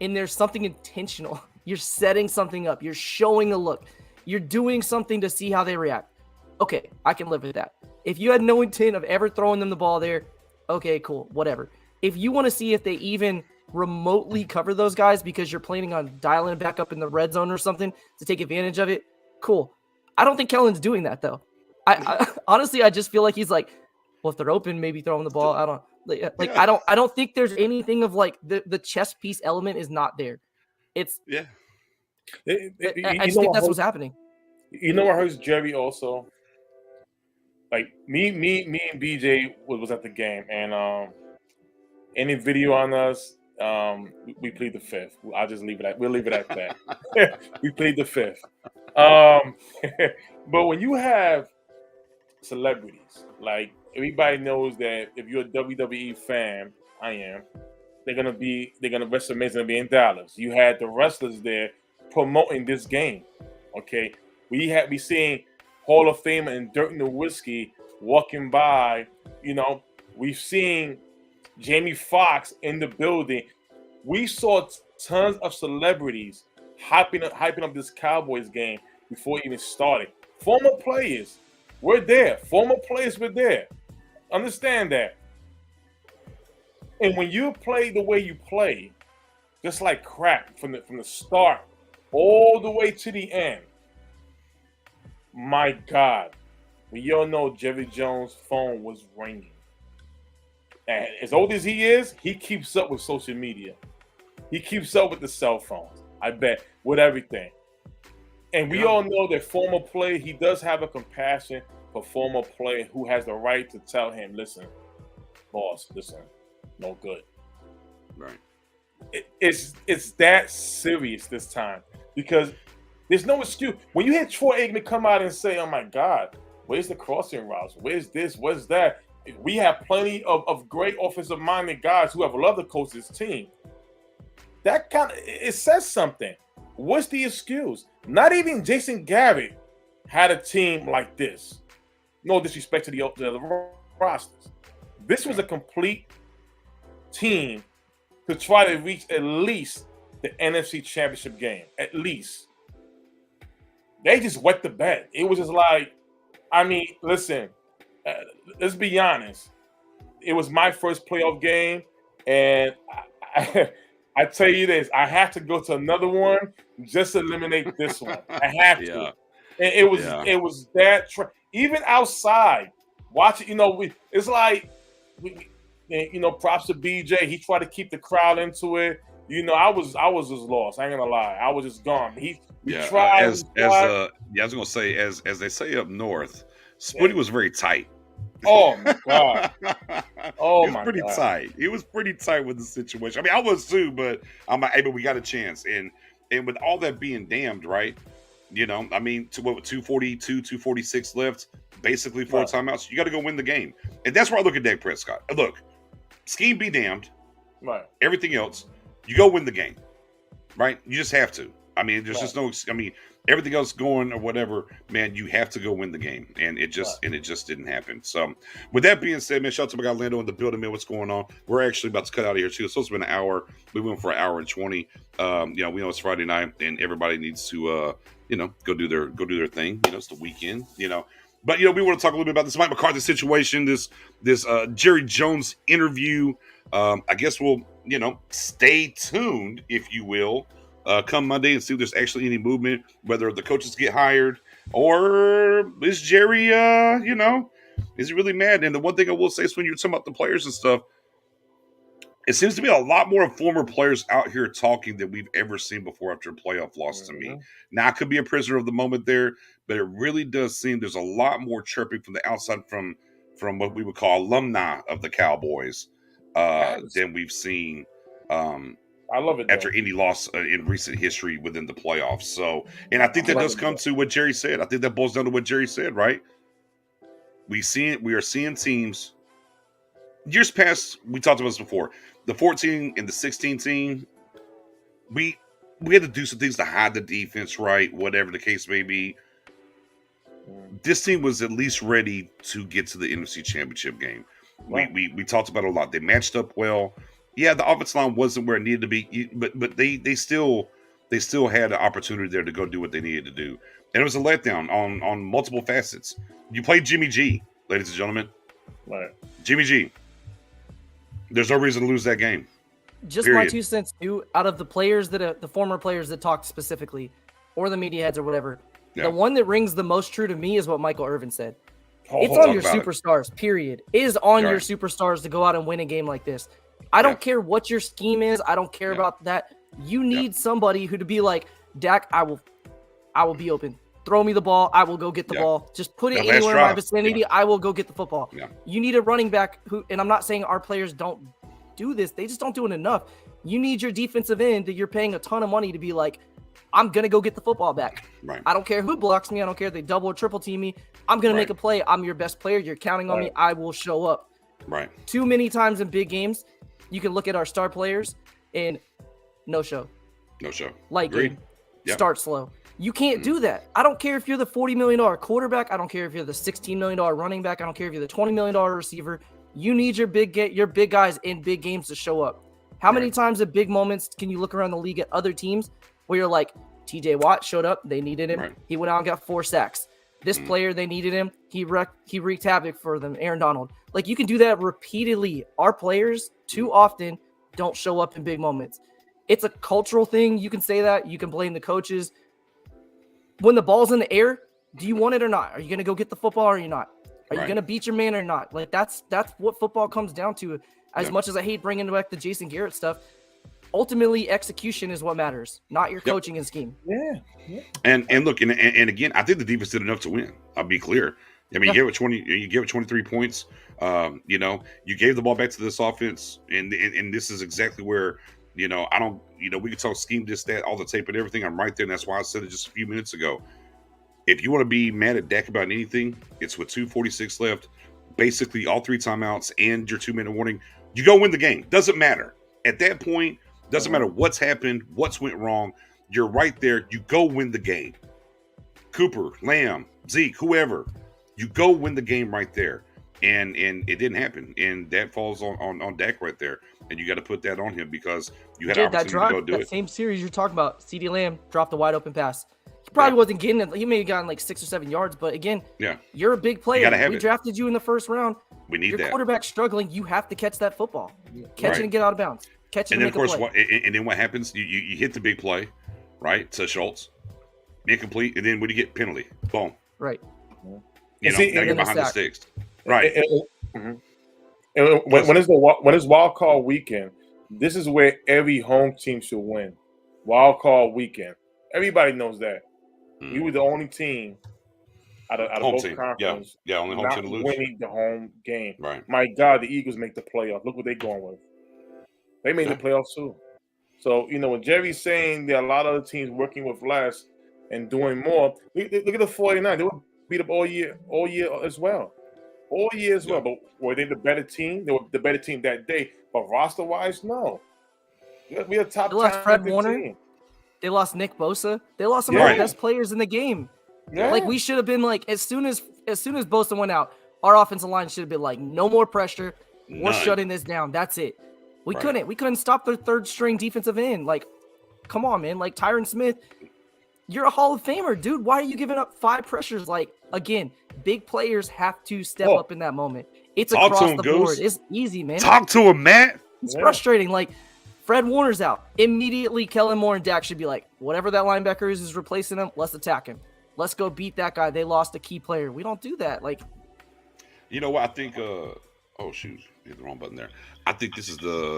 and there's something intentional, you're setting something up, you're showing a look, you're doing something to see how they react. Okay, I can live with that. If you had no intent of ever throwing them the ball there, okay, cool, whatever. If you want to see if they even remotely cover those guys because you're planning on dialing it back up in the red zone or something to take advantage of it, cool. I don't think Kellen's doing that though. I honestly, I just feel like he's like, well, if they're open, maybe throw them the ball. I don't think there's anything of like the chess piece element is not there. It's yeah. I just think that's what's happening. You know what hurts Jerry also? Like me and BJ was at the game, and any video on us, we plead the fifth. I'll just leave it at we'll leave it at that. We plead the fifth. But when you have celebrities, like everybody knows that if you're a WWE fan, I am. They're gonna WrestleMania's gonna be in Dallas. You had the wrestlers there promoting this game. Okay, we seeing Hall of Famer and Dirt Nowitzki walking by. You know, we've seen Jamie Foxx in the building. We saw tons of celebrities hyping up this Cowboys game before it even started. Former players were there. Former players were there. Understand that. And when you play the way you play, just like crap from the start all the way to the end, my God, we all know Jerry Jones' phone was ringing. And as old as he is, he keeps up with social media. He keeps up with the cell phones, I bet, with everything. And we all know that former player, he does have a compassion for former player who has the right to tell him, listen, boss, listen, no good. Right. It's that serious this time because there's no excuse. When you hear Troy Aikman come out and say, oh my God, where's the crossing routes? Where's this? Where's that? We have plenty of great offensive-minded guys who have loved to coach this team. That it says something. What's the excuse? Not even Jason Garrett had a team like this. No disrespect to the rosters. This was a complete team to try to reach at least the NFC Championship game. At least. They just wet the bed. It was just like, I mean, listen, let's be honest. It was my first playoff game, and I tell you this, I had to go to another one just to eliminate this one. I have to. Yeah. And it was that even outside, watch it, it's like props to BJ. He tried to keep the crowd into it. I was just lost. I ain't gonna lie. I was just gone. We tried. I was gonna say, as they say up north, Spoonie was very tight. Oh my God. Oh my God. It was pretty tight. It was pretty tight with the situation. I mean, I was too, but I'm like, hey, but we got a chance. And with all that being damned, right? I mean, 242, 246 left, basically 4 timeouts. You got to go win the game. And that's where I look at Dak Prescott. Look, scheme be damned. Right. Everything else, you go win the game. Right? You just have to. I mean, there's just no, everything else going or whatever, man, you have to go win the game. And it just didn't happen. So with that being said, man, shout out to my guy Lando in the building, man. What's going on? We're actually about to cut out of here too. It's supposed to be an hour. We went for an hour and 20. We know it's Friday night and everybody needs to go do their thing. It's the weekend, But we want to talk a little bit about this Mike McCarthy situation, this Jerry Jones interview. I guess we'll stay tuned, if you will, come Monday and see if there's actually any movement, whether the coaches get hired or is Jerry, is he really mad? And the one thing I will say is when you're talking about the players and stuff, it seems to be a lot more former players out here talking than we've ever seen before after a playoff loss to me. Now, I could be a prisoner of the moment there, but it really does seem there's a lot more chirping from the outside from what we would call alumni of the Cowboys than we've seen I love it after any loss in recent history within the playoffs. So, and I think that does come to what Jerry said. I think that boils down to what Jerry said, right? We are seeing teams. Years past, we talked about this before. The 14 and the 16 team, we had to do some things to hide the defense, right? Whatever the case may be. This team was at least ready to get to the NFC Championship game. Right. We talked about it a lot. They matched up well. Yeah, the offensive line wasn't where it needed to be, but they still had an opportunity there to go do what they needed to do. And it was a letdown on multiple facets. You played Jimmy G, ladies and gentlemen. Right. Jimmy G. There's no reason to lose that game. Just my 2 cents, too. Out of the players the former players that talked specifically, or the media heads or whatever, the one that rings the most true to me is what Michael Irvin said. It's on your superstars, period. It is on your superstars to go out and win a game like this. I don't care what your scheme is. I don't care about that. You need somebody who to be like, Dak, I will be open. Throw me the ball. I will go get the ball. Just put it anywhere in my vicinity. I will go get the football. Yeah. You need a running back who, and I'm not saying our players don't do this. They just don't do it enough. You need your defensive end that you're paying a ton of money to be like, I'm going to go get the football back. Right. I don't care who blocks me. I don't care if they double or triple team me. I'm going to make a play. I'm your best player. You're counting on me. I will show up. Right. Too many times in big games, you can look at our star players and no show. No show. Light game. Start slow. You can't do that. I don't care if you're the $40 million quarterback. I don't care if you're the $16 million running back. I don't care if you're the $20 million receiver. You need your big guys in big games to show up. How many times at big moments can you look around the league at other teams where you're like, TJ Watt showed up. They needed him. Right. He went out and got 4 sacks. This player, they needed him. He wreaked havoc for them. Aaron Donald. Like, you can do that repeatedly. Our players too often don't show up in big moments. It's a cultural thing. You can say that. You can blame the coaches. When the ball's in the air, do you want it or not? Are you going to go get the football or are you not? Are you going to beat your man or not? Like, that's what football comes down to. As much as I hate bringing back the Jason Garrett stuff, ultimately execution is what matters, not your coaching and scheme. Yeah. And look, and again, I think the defense did enough to win. I'll be clear. I mean, you gave it 23 points. You gave the ball back to this offense, and this is exactly where, I don't, we can talk scheme, this, that, all the tape and everything. I'm right there, and that's why I said it just a few minutes ago. If you want to be mad at Dak about anything, it's with 2:46 left, basically all 3 timeouts and your 2-minute warning. You go win the game. Doesn't matter. At that point, doesn't matter what's happened, what's went wrong. You're right there. You go win the game. Cooper, Lamb, Zeke, whoever. You go win the game right there. And it didn't happen. And that falls on Dak right there. And you got to put that on him because you had an opportunity to go do it. That same series you're talking about, CeeDee Lamb dropped a wide open pass. He probably wasn't getting it. He may have gotten like 6 or 7 yards. But again, you're a big player. We drafted you in the first round. We need that. Your quarterback's struggling. You have to catch that football. Catch it and get out of bounds. Catch it and make a play. And then what happens? You hit the big play, right, to Schultz. Incomplete. And then when you get penalty, boom. Right. Now you're behind the sticks. Right. And when it's wild card weekend, this is where every home team should win. Wild card weekend. Everybody knows that. We were the only team out of both conferences. Only home team to lose. Winning the home game. Right. My God, the Eagles make the playoffs. Look what they're going with. They made the playoffs too. So, when Jerry's saying there are a lot of other teams working with less and doing more, look at the 49. They were beat up all year as well. All year as well. But were they the better team? They were the better team that day. But roster-wise, no. We are top 10. They lost Fred Warner. Team. They lost Nick Bosa. They lost some of the best players in the game. Yeah. Like, we should have been like, as soon as Bosa went out, our offensive line should have been like, no more pressure. We're shutting this down. That's it. We couldn't stop their third string defensive end. Like, come on, man. Like, Tyron Smith, you're a Hall of Famer, dude. Why are you giving up 5 pressures? Like, again, big players have to step Oh. up in that moment. It's Talk to across him, the Goose. board. It's easy, man. Talk to him, Matt. It's Yeah. frustrating. Like, Fred Warner's out. Immediately, Kellen Moore and Dak should be like, whatever that linebacker is replacing him, let's attack him. Let's go beat that guy. They lost a key player. We don't do that. Like, You know what? I think. Oh shoot, hit the wrong button there. I think this is the